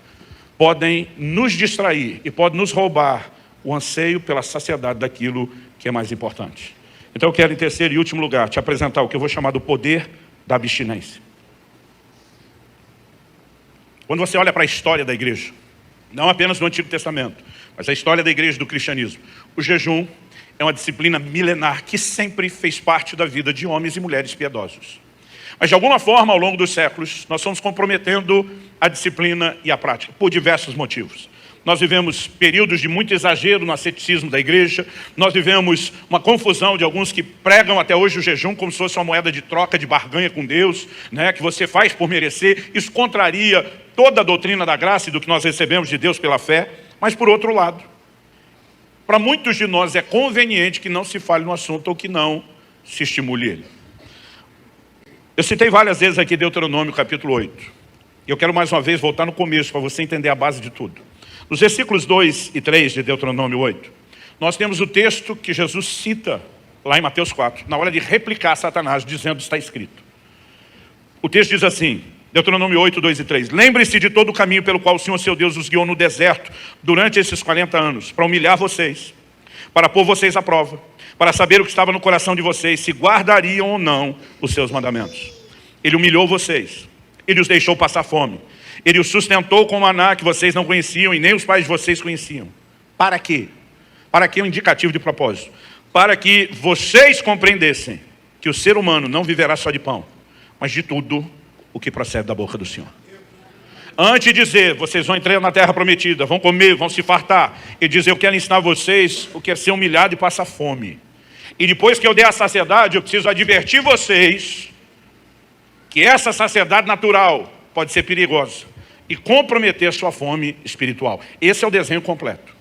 podem nos distrair e podem nos roubar o anseio pela saciedade daquilo que é mais importante. Então eu quero, em terceiro e último lugar, te apresentar o que eu vou chamar do poder da abstinência. Quando você olha para a história da igreja, não apenas no Antigo Testamento, mas a história da igreja do cristianismo, o jejum é uma disciplina milenar que sempre fez parte da vida de homens e mulheres piedosos. Mas de alguma forma, ao longo dos séculos, nós fomos comprometendo a disciplina e a prática, por diversos motivos. Nós vivemos períodos de muito exagero no asceticismo da igreja. Nós vivemos uma confusão de alguns que pregam até hoje o jejum como se fosse uma moeda de troca, de barganha com Deus, né, que você faz por merecer. Isso contraria toda a doutrina da graça e do que nós recebemos de Deus pela fé. Mas, por outro lado, para muitos de nós é conveniente que não se fale no assunto ou que não se estimule ele. Eu citei várias vezes aqui Deuteronômio capítulo 8. E eu quero mais uma vez voltar no começo para você entender a base de tudo. Nos versículos 2 e 3 de Deuteronômio 8, nós temos o texto que Jesus cita lá em Mateus 4, na hora de replicar Satanás, dizendo, está escrito. O texto diz assim, Deuteronômio 8, 2 e 3. Lembre-se de todo o caminho pelo qual o Senhor seu Deus os guiou no deserto durante esses 40 anos, para humilhar vocês, para pôr vocês à prova, para saber o que estava no coração de vocês, se guardariam ou não os seus mandamentos. Ele humilhou vocês, ele os deixou passar fome. Ele os sustentou com maná que vocês não conheciam e nem os pais de vocês conheciam. Para quê? Para que é um indicativo de propósito? Para que vocês compreendessem que o ser humano não viverá só de pão, mas de tudo o que procede da boca do Senhor. Antes de dizer, vocês vão entrar na terra prometida, vão comer, vão se fartar, e dizer, eu quero ensinar vocês o que é ser humilhado e passar fome. E depois que eu der a saciedade, eu preciso advertir vocês que essa saciedade natural pode ser perigosa e comprometer sua fome espiritual. Esse é o desenho completo.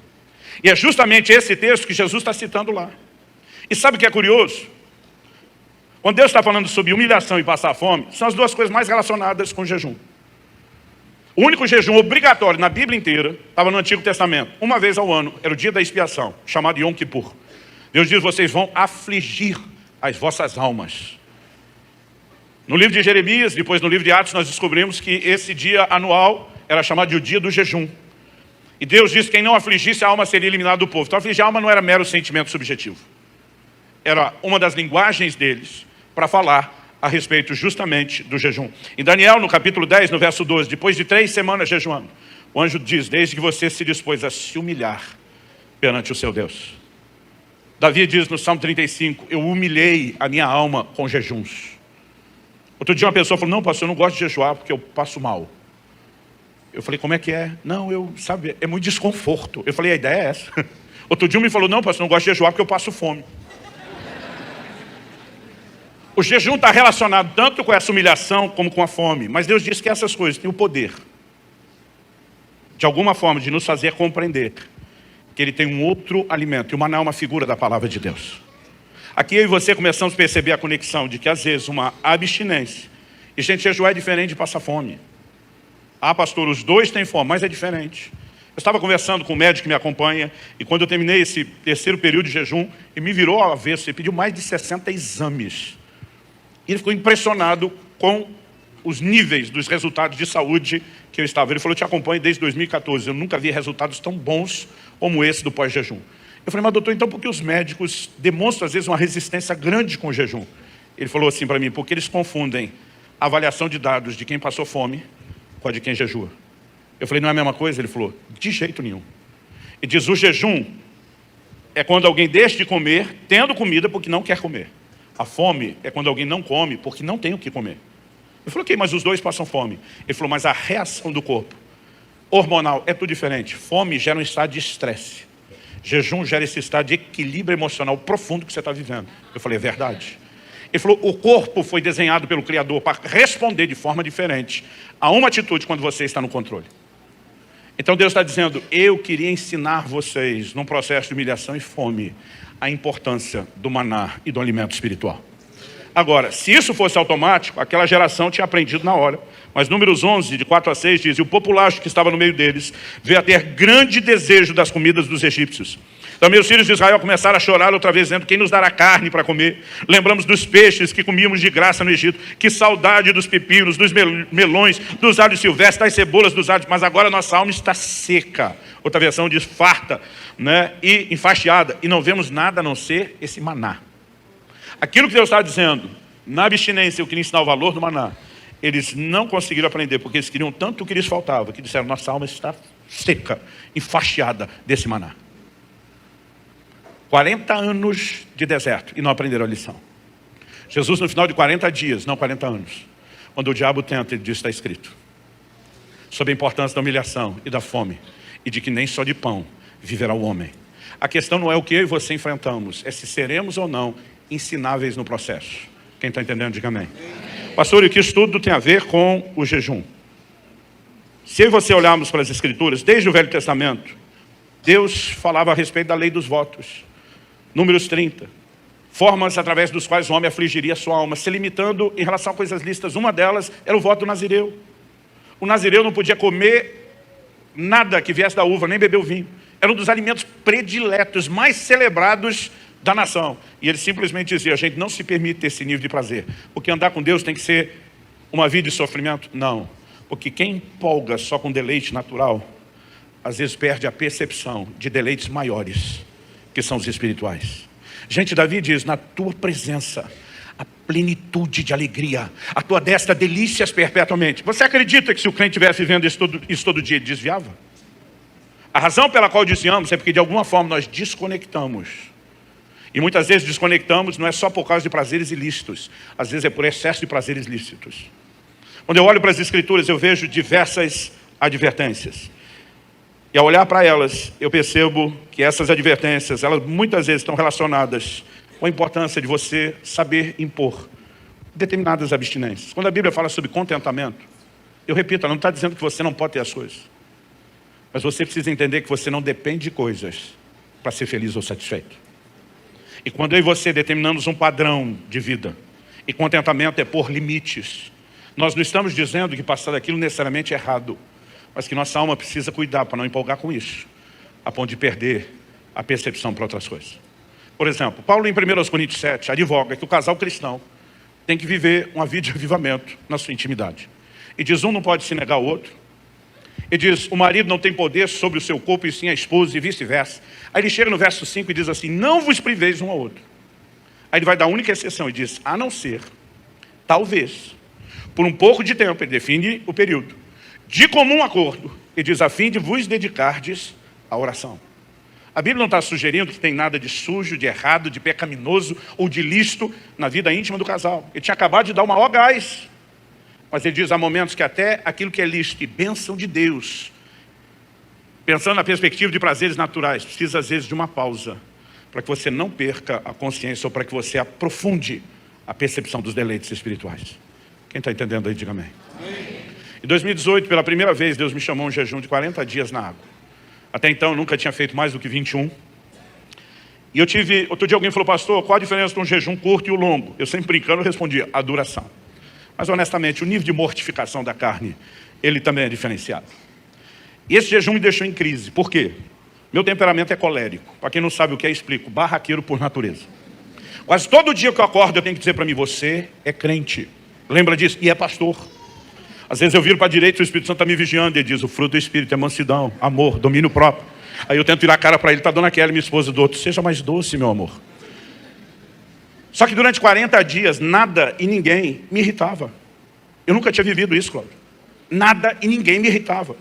E é justamente esse texto que Jesus está citando lá. E sabe o que é curioso? Quando Deus está falando sobre humilhação e passar fome, são as duas coisas mais relacionadas com o jejum. O único jejum obrigatório na Bíblia inteira estava no Antigo Testamento. Uma vez ao ano, era o dia da expiação, chamado Yom Kippur. Deus diz, vocês vão afligir as vossas almas. No livro de Jeremias, depois no livro de Atos, nós descobrimos que esse dia anual era chamado de o dia do jejum. E Deus disse que quem não afligisse a alma seria eliminado do povo. Então afligir a alma não era mero sentimento subjetivo. Era uma das linguagens deles para falar a respeito justamente do jejum. Em Daniel, no capítulo 10, no verso 12, depois de 3 semanas jejuando, o anjo diz, desde que você se dispôs a se humilhar perante o seu Deus. Davi diz no Salmo 35, eu humilhei a minha alma com jejuns. Outro dia uma pessoa falou, não, pastor, eu não gosto de jejuar porque eu passo mal. Eu falei, como é que é? Não, sabe, é muito desconforto. Eu falei, a ideia é essa. Outro dia me falou, não, pastor, eu não gosto de jejuar porque eu passo fome. O jejum está relacionado tanto com essa humilhação como com a fome. Mas Deus diz que essas coisas têm o poder, de alguma forma, de nos fazer compreender que Ele tem um outro alimento. E o maná é uma figura da palavra de Deus. Aqui eu e você começamos a perceber a conexão de que às vezes uma abstinência, e gente, jejuar é diferente de passar fome. Ah, pastor, os dois têm fome, mas é diferente. Eu estava conversando com um médico que me acompanha, e quando eu terminei esse terceiro período de jejum, ele me virou ao avesso, ele pediu mais de 60 exames. E ele ficou impressionado com os níveis dos resultados de saúde que eu estava. Ele falou, eu te acompanho desde 2014, eu nunca vi resultados tão bons como esse do pós-jejum. Eu falei, mas doutor, então por que os médicos demonstram às vezes uma resistência grande com o jejum? Ele falou assim para mim, porque eles confundem a avaliação de dados de quem passou fome com a de quem jejua. Eu falei, não é a mesma coisa? Ele falou, de jeito nenhum. E diz, o jejum é quando alguém deixa de comer, tendo comida porque não quer comer. A fome é quando alguém não come porque não tem o que comer. Eu falei, ok, mas os dois passam fome. Ele falou, mas a reação do corpo hormonal é tudo diferente. Fome gera um estado de estresse. Jejum gera esse estado de equilíbrio emocional profundo que você está vivendo. Eu falei, é verdade. Ele falou, o corpo foi desenhado pelo Criador para responder de forma diferente a uma atitude quando você está no controle. Então Deus está dizendo, eu queria ensinar vocês, num processo de humilhação e fome, a importância do maná e do alimento espiritual. Agora, se isso fosse automático, aquela geração tinha aprendido na hora. Mas Números 11, de 4 a 6, diz, e o populacho que estava no meio deles veio a ter grande desejo das comidas dos egípcios. Também os filhos de Israel começaram a chorar outra vez, dizendo, quem nos dará carne para comer? Lembramos dos peixes que comíamos de graça no Egito. Que saudade dos pepinos, dos melões, dos alhos silvestres, das cebolas, dos alhos. Mas agora nossa alma está seca. Outra versão diz farta, né? E enfastiada. E não vemos nada a não ser esse maná. Aquilo que Deus está dizendo, na abstinência, eu queria ensinar o valor do maná. Eles não conseguiram aprender, porque eles queriam tanto o que lhes faltava, que disseram, nossa alma está seca, enfastiada desse maná. 40 anos de deserto e não aprenderam a lição. Jesus, no final de 40 dias, não 40 anos, quando o diabo tenta, ele diz, está escrito, sobre a importância da humilhação e da fome, e de que nem só de pão viverá o homem. A questão não é o que eu e você enfrentamos, é se seremos ou não ensináveis no processo. Quem está entendendo, diga amém. Pastor, e que isso tudo tem a ver com o jejum. Se eu e você olharmos para as Escrituras, desde o Velho Testamento, Deus falava a respeito da lei dos votos. Números 30. Formas através dos quais o homem afligiria a sua alma, se limitando em relação a coisas lícitas. Uma delas era o voto do nazireu. O nazireu não podia comer nada que viesse da uva, nem beber o vinho. Era um dos alimentos prediletos, mais celebrados da nação. E ele simplesmente dizia, a gente não se permite ter esse nível de prazer. Porque andar com Deus tem que ser uma vida de sofrimento? Não. Porque quem empolga só com deleite natural, às vezes perde a percepção de deleites maiores, que são os espirituais. Gente, Davi diz, na tua presença, a plenitude de alegria, a tua destra delícias perpetuamente. Você acredita que se o crente estivesse vivendo isso todo dia, ele desviava? A razão pela qual desviamos é porque de alguma forma nós desconectamos. E muitas vezes desconectamos não é só por causa de prazeres ilícitos, às vezes é por excesso de prazeres lícitos. Quando eu olho para as Escrituras, eu vejo diversas advertências. E ao olhar para elas, eu percebo que essas advertências, elas muitas vezes estão relacionadas com a importância de você saber impor determinadas abstinências. Quando a Bíblia fala sobre contentamento, eu repito, ela não está dizendo que você não pode ter as coisas. Mas você precisa entender que você não depende de coisas para ser feliz ou satisfeito. E quando eu e você determinamos um padrão de vida, e contentamento é por limites, nós não estamos dizendo que passar daquilo necessariamente é errado, mas que nossa alma precisa cuidar para não empolgar com isso, a ponto de perder a percepção para outras coisas. Por exemplo, Paulo em 1 Coríntios 7 advoga que o casal cristão tem que viver uma vida de avivamento na sua intimidade. E diz, um não pode se negar ao outro. Ele diz, o marido não tem poder sobre o seu corpo e sim a esposa e vice-versa. Aí ele chega no verso 5 e diz assim, não vos priveis um ao outro. Aí ele vai dar a única exceção e diz, a não ser, talvez, por um pouco de tempo, ele define o período, de comum acordo, ele diz, a fim de vos dedicardes à oração. A Bíblia não está sugerindo que tem nada de sujo, de errado, de pecaminoso ou de lícito na vida íntima do casal. Ele tinha acabado de dar o maior gás. Mas ele diz, há momentos que até aquilo que é lícito e bênção de Deus, pensando na perspectiva de prazeres naturais, precisa às vezes de uma pausa, para que você não perca a consciência ou para que você aprofunde a percepção dos deleites espirituais. Quem está entendendo aí, diga amém. Amém. Em 2018, pela primeira vez, Deus me chamou a um jejum de 40 dias na água. Até então, eu nunca tinha feito mais do que 21. E outro dia alguém falou, pastor, qual a diferença entre um jejum curto e o longo? Eu sempre brincando, eu respondia, a duração. Mas honestamente, o nível de mortificação da carne, ele também é diferenciado. E esse jejum me deixou em crise. Por quê? Meu temperamento é colérico. Para quem não sabe o que é, explico. Barraqueiro por natureza. Quase todo dia que eu acordo, eu tenho que dizer para mim, você é crente. Lembra disso? E é pastor. Às vezes eu viro para a direita, o Espírito Santo está me vigiando. Ele diz, o fruto do Espírito é mansidão, amor, domínio próprio. Aí eu tento virar a cara para ele, está Dona Kelly, minha esposa do outro. Seja mais doce, meu amor. Só que durante 40 dias, nada e ninguém me irritava. Eu nunca tinha vivido isso, Cláudio. Nada e ninguém me irritava.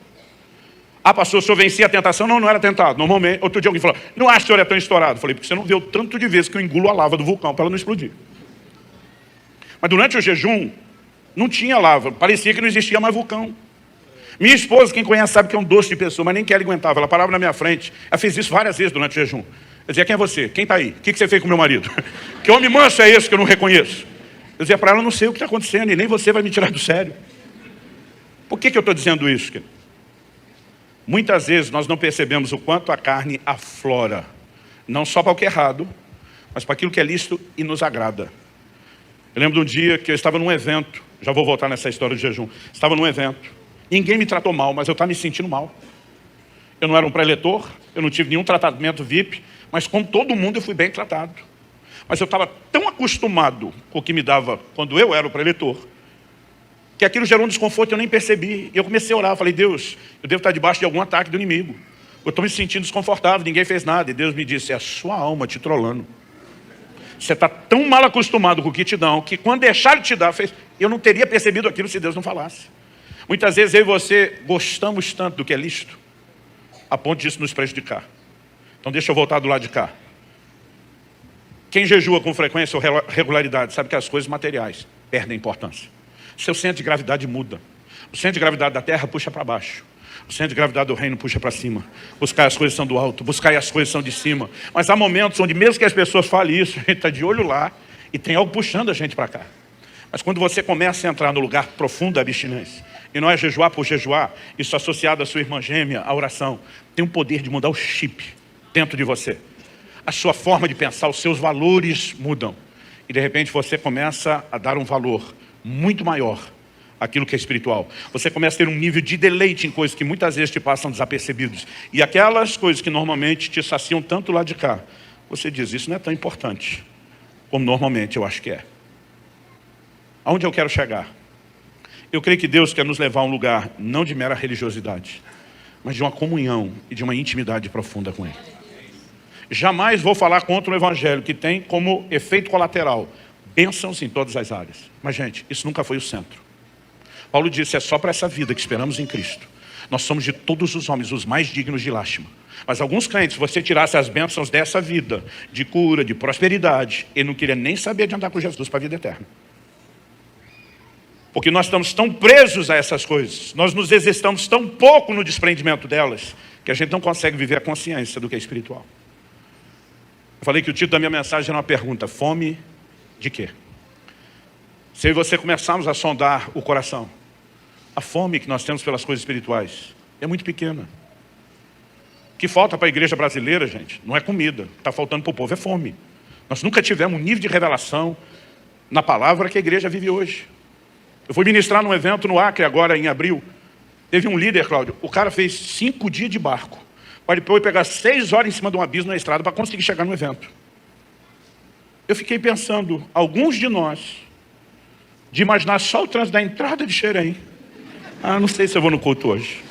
Ah, pastor, o senhor vencia a tentação? Não, não era tentado. Normalmente, outro dia alguém falou, não acho que o senhor é tão estourado. Eu falei, porque você não viu tanto de vezes que eu engulo a lava do vulcão para ela não explodir. Mas durante o jejum, não tinha lava. Parecia que não existia mais vulcão. Minha esposa, quem conhece, sabe que é um doce de pessoa, mas nem que ela aguentava. Ela parava na minha frente. Ela fez isso várias vezes durante o jejum. Eu dizia, quem é você? Quem está aí? O que você fez com meu marido? Que homem manso é esse que eu não reconheço? Eu dizia para ela, não sei o que está acontecendo e nem você vai me tirar do sério. Por que eu estou dizendo isso, querido? Muitas vezes nós não percebemos o quanto a carne aflora. Não só para o que é errado, mas para aquilo que é lícito e nos agrada. Eu lembro de um dia que eu estava num evento. Já vou voltar nessa história de jejum. Estava num evento. Ninguém me tratou mal, mas eu estava me sentindo mal. Eu não era um preletor, eu não tive nenhum tratamento VIP, mas como todo mundo eu fui bem tratado. Mas eu estava tão acostumado com o que me dava quando eu era o preletor, que aquilo gerou um desconforto que eu nem percebi. E eu comecei a orar, falei, Deus, eu devo estar debaixo de algum ataque do inimigo. Eu estou me sentindo desconfortável, ninguém fez nada. E Deus me disse, é a sua alma te trolando. Você está tão mal acostumado com o que te dão, que quando deixaram de te dar, eu não teria percebido aquilo se Deus não falasse. Muitas vezes eu e você gostamos tanto do que é lícito, a ponto disso nos prejudicar. Então deixa eu voltar do lado de cá. Quem jejua com frequência ou regularidade, sabe que as coisas materiais perdem importância. Seu centro de gravidade muda. O centro de gravidade da terra puxa para baixo. O centro de gravidade do reino puxa para cima. Buscar as coisas são do alto, buscar as coisas são de cima. Mas há momentos onde mesmo que as pessoas falem isso, a gente está de olho lá e tem algo puxando a gente para cá. Mas quando você começa a entrar no lugar profundo da abstinência, e não é jejuar por jejuar, isso associado à sua irmã gêmea, a oração, tem o poder de mudar o chip dentro de você. A sua forma de pensar, os seus valores mudam. E de repente você começa a dar um valor muito maior àquilo que é espiritual. Você começa a ter um nível de deleite em coisas que muitas vezes te passam desapercebidos. E aquelas coisas que normalmente te saciam tanto lá de cá, você diz, isso não é tão importante como normalmente eu acho que é. Aonde eu quero chegar? Eu creio que Deus quer nos levar a um lugar não de mera religiosidade, mas de uma comunhão e de uma intimidade profunda com Ele. Jamais vou falar contra o Evangelho, que tem como efeito colateral bênçãos em todas as áreas. Mas, gente, isso nunca foi o centro. Paulo disse, é só para essa vida que esperamos em Cristo. Nós somos de todos os homens os mais dignos de lástima. Mas alguns crentes, se você tirasse as bênçãos dessa vida, de cura, de prosperidade, ele não queria nem saber de andar com Jesus para a vida eterna. Porque nós estamos tão presos a essas coisas, nós nos exercitamos tão pouco no desprendimento delas, que a gente não consegue viver a consciência do que é espiritual. Eu falei que o título da minha mensagem era uma pergunta, fome de quê? Se eu e você começarmos a sondar o coração, a fome que nós temos pelas coisas espirituais é muito pequena. O que falta para a igreja brasileira, gente, não é comida, está faltando para o povo é fome. Nós nunca tivemos um nível de revelação na palavra que a igreja vive hoje. Eu fui ministrar num evento no Acre agora em abril. Teve um líder, Cláudio, o cara fez 5 dias de barco para depois pegar 6 horas em cima de um abismo na estrada para conseguir chegar no evento. Eu fiquei pensando, alguns de nós, de imaginar só o trânsito da entrada de Xerém. Não sei se eu vou no culto hoje.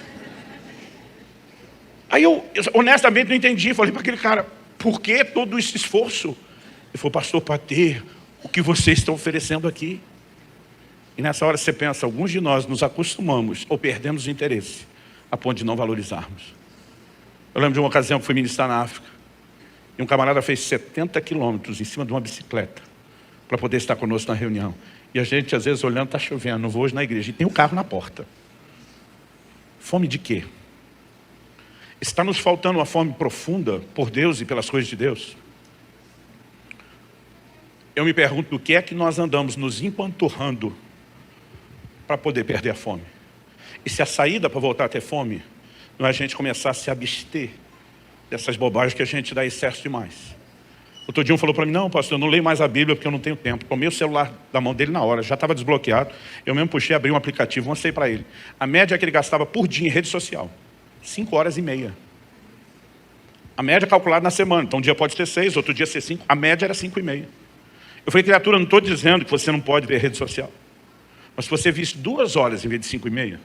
Aí eu honestamente não entendi. Falei para aquele cara, por que todo esse esforço? Ele falou, pastor, para ter o que vocês estão oferecendo aqui. E nessa hora você pensa, alguns de nós nos acostumamos ou perdemos o interesse a ponto de não valorizarmos. Eu lembro de uma ocasião que fui ministrar na África. E um camarada fez 70 quilômetros em cima de uma bicicleta para poder estar conosco na reunião. E a gente às vezes olhando, está chovendo, não vou hoje na igreja. E tem o carro na porta. Fome de quê? Está nos faltando uma fome profunda por Deus e pelas coisas de Deus? Eu me pergunto do que é que nós andamos nos empanturrando para poder perder a fome. E se a saída para voltar a ter fome não é a gente começar a se abster dessas bobagens que a gente dá excesso demais. Outro dia um falou para mim, não pastor, eu não leio mais a Bíblia porque eu não tenho tempo. Tomei o celular da mão dele na hora, já estava desbloqueado. Eu mesmo puxei, abri um aplicativo, mostrei para ele. A média que ele gastava por dia em rede social, 5 horas e meia. A média calculada na semana, então um dia pode ter 6, outro dia ser 5, a média era 5,5. Eu falei, criatura, não estou dizendo que você não pode ver rede social. Mas se você visse 2 horas em vez de 5,5,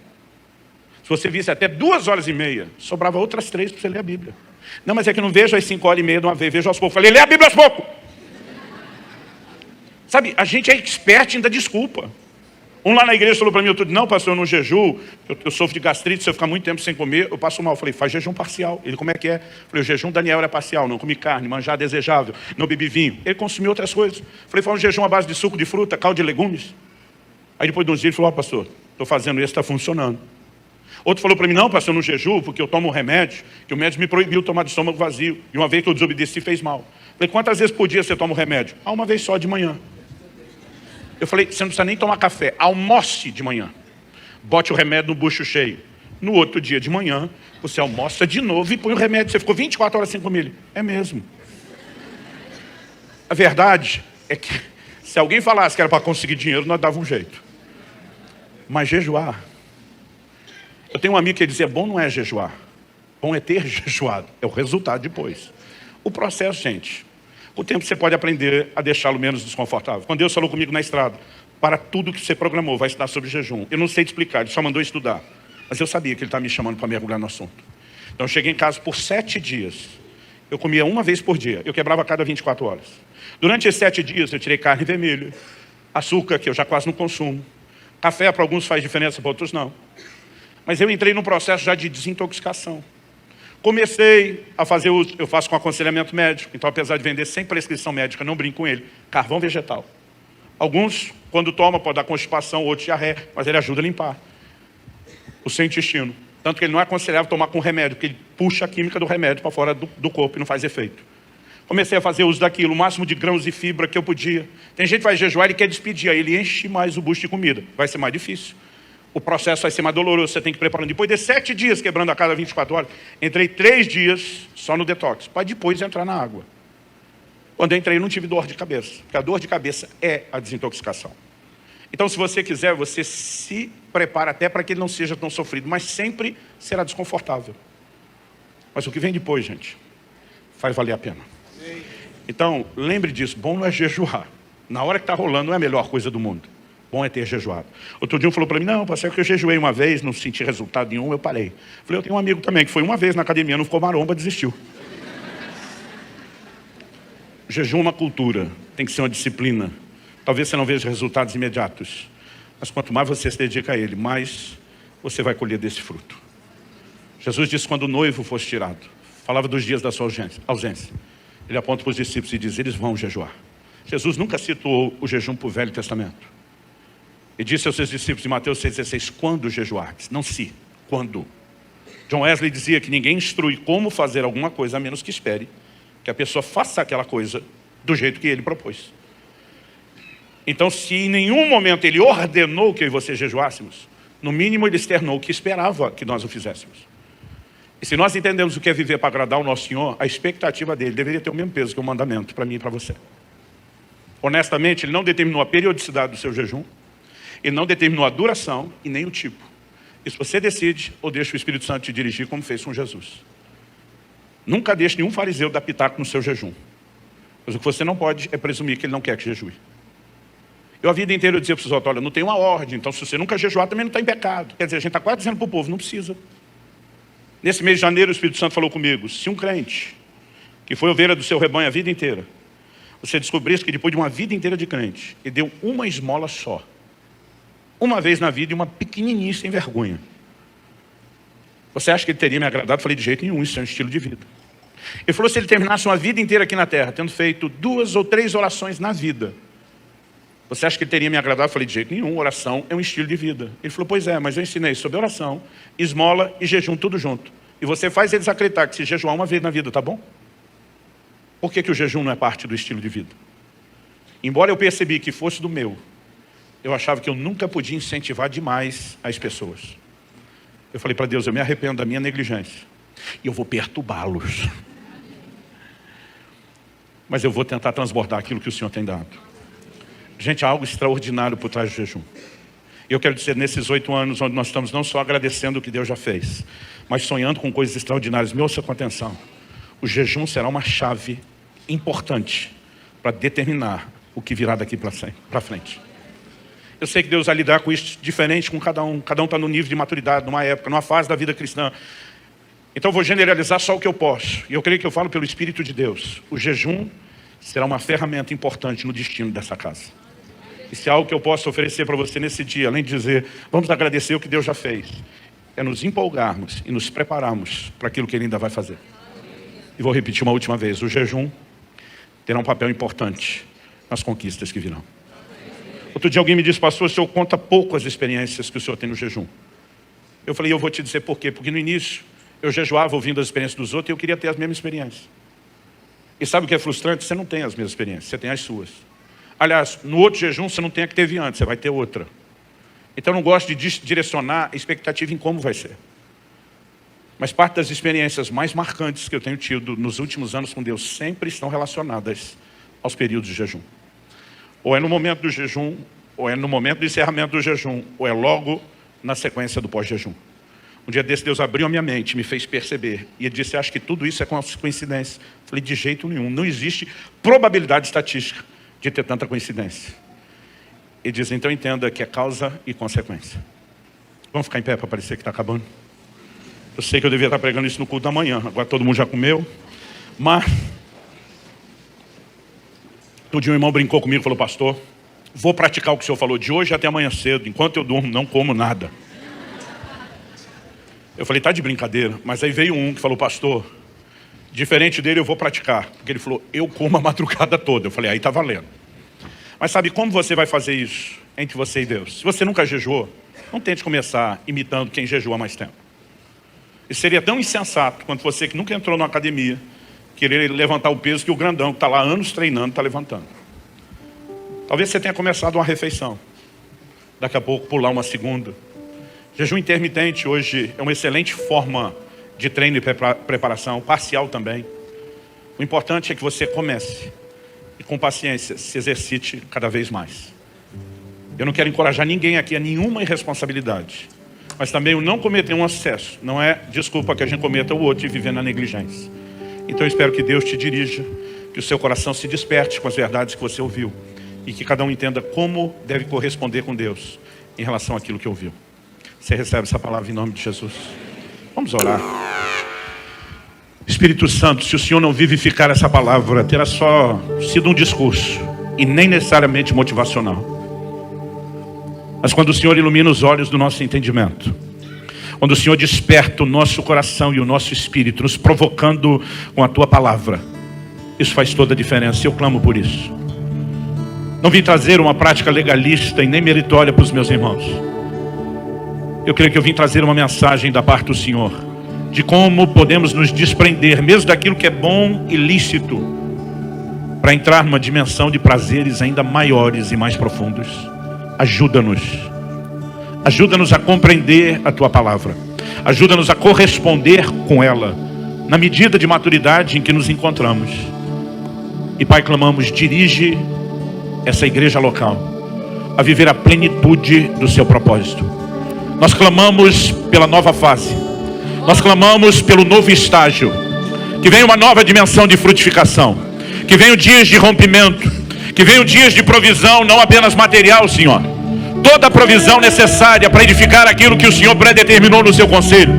se você visse até 2 horas e meia, sobrava outras 3 para você ler a Bíblia. Não, mas é que eu não vejo as 5 horas e meia de uma vez, vejo aos poucos. Falei, lê a Bíblia aos poucos. Sabe, a gente é expert em dar desculpa. Um lá na igreja falou para mim, não pastor, eu não jejuo, eu sofro de gastrite, se eu ficar muito tempo sem comer, eu passo mal. Eu falei, faz jejum parcial. Ele, como é que é? Eu falei, o jejum Daniel era parcial, não comi carne, manjar desejável, não bebi vinho. Ele consumiu outras coisas. Eu falei, faz um jejum à base de suco de fruta, caldo de legumes. Aí depois de uns dias ele falou, pastor, estou fazendo isso, está funcionando. Outro falou para mim, não, pastor, eu não jejuo porque eu tomo um remédio, que o médico me proibiu tomar de estômago vazio. E uma vez que eu desobedeci, fez mal. Falei, quantas vezes por dia você toma o remédio? Uma vez só, de manhã. Eu falei, você não precisa nem tomar café, almoce de manhã. Bote o remédio no bucho cheio. No outro dia de manhã, você almoça de novo e põe o remédio. Você ficou 24 horas sem comer ele. É mesmo. A verdade é que se alguém falasse que era para conseguir dinheiro, nós dava um jeito. Mas jejuar. Eu tenho um amigo que dizia, bom não é jejuar. Bom é ter jejuado. É o resultado depois. O processo, gente. Com o tempo você pode aprender a deixá-lo menos desconfortável. Quando Deus falou comigo na estrada, para tudo que você programou, vai estudar sobre jejum. Eu não sei te explicar, ele só mandou estudar. Mas eu sabia que ele estava me chamando para mergulhar no assunto. Então eu cheguei em casa por 7 dias. Eu comia uma vez por dia. Eu quebrava a cada 24 horas. Durante esses 7 dias eu tirei carne vermelha, açúcar, que eu já quase não consumo. Café para alguns faz diferença, para outros não. Mas eu entrei num processo já de desintoxicação. Comecei a fazer uso, eu faço com aconselhamento médico, então apesar de vender sem prescrição médica, não brinco com ele, carvão vegetal. Alguns, quando tomam, pode dar constipação, outros diarreia, mas ele ajuda a limpar o seu intestino. Tanto que ele não é aconselhável tomar com remédio, porque ele puxa a química do remédio para fora do corpo e não faz efeito. Comecei a fazer uso daquilo, o máximo de grãos e fibra que eu podia. Tem gente que vai jejuar e quer despedir, aí ele enche mais o bucho de comida. Vai ser mais difícil. O processo vai ser mais doloroso, você tem que preparar. Depois de 7 dias quebrando a cada 24 horas, entrei 3 dias só no detox, para depois entrar na água. Quando eu entrei, não tive dor de cabeça, porque a dor de cabeça é a desintoxicação. Então, se você quiser, você se prepara até para que ele não seja tão sofrido, mas sempre será desconfortável. Mas o que vem depois, gente, faz valer a pena. Então, lembre disso, bom não é jejuar. Na hora que está rolando, não é a melhor coisa do mundo. Bom é ter jejuado. Outro dia um falou para mim, não, pastor, que eu jejuei uma vez, não senti resultado nenhum, eu parei. Falei, eu tenho um amigo também, que foi uma vez na academia, não ficou maromba, desistiu. O jejum é uma cultura, tem que ser uma disciplina. Talvez você não veja resultados imediatos, mas quanto mais você se dedica a ele, mais você vai colher desse fruto. Jesus disse quando o noivo fosse tirado, falava dos dias da sua ausência. Ele aponta para os discípulos e diz, eles vão jejuar. Jesus nunca situou o jejum para o Velho Testamento. E disse aos seus discípulos em Mateus 6,16, quando jejuardes? Não se, quando. John Wesley dizia que ninguém instrui como fazer alguma coisa, a menos que espere que a pessoa faça aquela coisa do jeito que ele propôs. Então, se em nenhum momento ele ordenou que eu e você jejuássemos, no mínimo ele externou que esperava que nós o fizéssemos. E se nós entendemos o que é viver para agradar o nosso Senhor, a expectativa dele deveria ter o mesmo peso que o mandamento para mim e para você. Honestamente, ele não determinou a periodicidade do seu jejum, ele não determinou a duração e nem o tipo. Isso você decide ou deixa o Espírito Santo te dirigir como fez com Jesus. Nunca deixe nenhum fariseu dar pitaco no seu jejum. Mas o que você não pode é presumir que ele não quer que jejue. Eu a vida inteira eu dizia para os outros, olha, não tem uma ordem, então se você nunca jejuar também não está em pecado. Quer dizer, a gente está quase dizendo para o povo, não precisa. Nesse mês de janeiro o Espírito Santo falou comigo, se um crente, que foi ovelha do seu rebanho a vida inteira, você descobrisse que depois de uma vida inteira de crente, ele deu uma esmola só, uma vez na vida e uma pequenininha sem vergonha. Você acha que ele teria me agradado? Eu falei, de jeito nenhum, isso é um estilo de vida. Ele falou, se ele terminasse uma vida inteira aqui na terra, tendo feito 2 ou 3 orações na vida, você acha que ele teria me agradado? Eu falei, de jeito nenhum, oração é um estilo de vida. Ele falou, pois é, mas eu ensinei sobre oração, esmola e jejum, tudo junto. E você faz eles acreditar que se jejuar uma vez na vida, tá bom? Por que o jejum não é parte do estilo de vida? Embora eu percebi que fosse do meu, eu achava que eu nunca podia incentivar demais as pessoas. Eu falei para Deus, eu me arrependo da minha negligência. E eu vou perturbá-los. Mas eu vou tentar transbordar aquilo que o Senhor tem dado. Gente, há algo extraordinário por trás do jejum. E eu quero dizer, nesses 8 anos, onde nós estamos não só agradecendo o que Deus já fez, mas sonhando com coisas extraordinárias. Me ouça com atenção. O jejum será uma chave importante para determinar o que virá daqui para frente. Eu sei que Deus vai lidar com isso diferente com cada um. Cada um está no nível de maturidade, numa época, numa fase da vida cristã. Então eu vou generalizar só o que eu posso. E eu creio que eu falo pelo Espírito de Deus. O jejum será uma ferramenta importante no destino dessa casa. E se há algo que eu posso oferecer para você nesse dia, além de dizer, vamos agradecer o que Deus já fez, é nos empolgarmos e nos prepararmos para aquilo que Ele ainda vai fazer. E vou repetir uma última vez, o jejum terá um papel importante nas conquistas que virão. Outro dia alguém me disse, pastor, o senhor conta pouco as experiências que o senhor tem no jejum. Eu falei, eu vou te dizer por quê. Porque no início, eu jejuava ouvindo as experiências dos outros e eu queria ter as mesmas experiências. E sabe o que é frustrante? Você não tem as mesmas experiências, você tem as suas. Aliás, no outro jejum você não tem a que teve antes, você vai ter outra. Então eu não gosto de direcionar a expectativa em como vai ser. Mas parte das experiências mais marcantes que eu tenho tido nos últimos anos com Deus sempre estão relacionadas aos períodos de jejum. Ou é no momento do jejum, ou é no momento do encerramento do jejum, ou é logo na sequência do pós-jejum. Um dia desse Deus abriu a minha mente, me fez perceber. E ele disse, acho que tudo isso é coincidência. Falei, de jeito nenhum. Não existe probabilidade estatística de ter tanta coincidência. Ele diz, então entenda que é causa e consequência. Vamos ficar em pé para parecer que está acabando? Eu sei que eu devia estar pregando isso no culto da manhã. Agora todo mundo já comeu. Mas um dia um irmão brincou comigo e falou, pastor, vou praticar o que o senhor falou de hoje até amanhã cedo. Enquanto eu durmo, não como nada. Eu falei, tá de brincadeira. Mas aí veio um que falou, pastor, diferente dele eu vou praticar. Porque ele falou, eu como a madrugada toda. Eu falei, aí tá valendo. Mas sabe como você vai fazer isso entre você e Deus? Se você nunca jejuou, não tente começar imitando quem jejua há mais tempo. Isso seria tão insensato quanto você que nunca entrou numa academia querer levantar o peso que o grandão que está lá anos treinando está levantando. Talvez você tenha começado uma refeição. Daqui a pouco pular uma segunda. Jejum intermitente hoje é uma excelente forma de treino e preparação, parcial também. O importante é que você comece e com paciência se exercite cada vez mais. Eu não quero encorajar ninguém aqui a nenhuma irresponsabilidade. Mas também o não cometer um excesso não é desculpa que a gente cometa o outro e viver na negligência. Então eu espero que Deus te dirija, que o seu coração se desperte com as verdades que você ouviu e que cada um entenda como deve corresponder com Deus em relação àquilo que ouviu. Você recebe essa palavra em nome de Jesus. Vamos orar. Espírito Santo, se o Senhor não vivificar essa palavra, terá só sido um discurso e nem necessariamente motivacional. Mas quando o Senhor ilumina os olhos do nosso entendimento, quando o Senhor desperta o nosso coração e o nosso espírito, nos provocando com a Tua palavra, isso faz toda a diferença. Eu clamo por isso. Não vim trazer uma prática legalista e nem meritória para os meus irmãos. Eu creio que eu vim trazer uma mensagem da parte do Senhor, de como podemos nos desprender, mesmo daquilo que é bom e lícito, para entrar numa dimensão de prazeres ainda maiores e mais profundos. Ajuda-nos. Ajuda-nos a compreender a Tua palavra. Ajuda-nos a corresponder com ela, na medida de maturidade em que nos encontramos. E Pai, clamamos, dirige essa igreja local a viver a plenitude do seu propósito. Nós clamamos pela nova fase. Nós clamamos pelo novo estágio. Que venha uma nova dimensão de frutificação. Que venham dias de rompimento. Que venham dias de provisão, não apenas material, Senhor. Toda a provisão necessária para edificar aquilo que o Senhor predeterminou no seu conselho.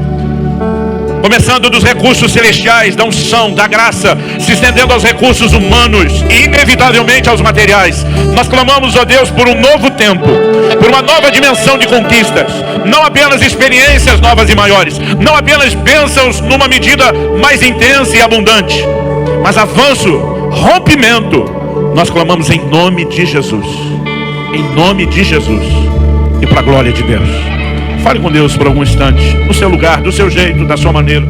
Começando dos recursos celestiais, da unção, da graça, se estendendo aos recursos humanos e inevitavelmente aos materiais. Nós clamamos, ó Deus, por um novo tempo, por uma nova dimensão de conquistas. Não apenas experiências novas e maiores, não apenas bênçãos numa medida mais intensa e abundante, mas avanço, rompimento. Nós clamamos em nome de Jesus. Em nome de Jesus. E para a glória de Deus. Fale com Deus por algum instante. No seu lugar, do seu jeito, da sua maneira.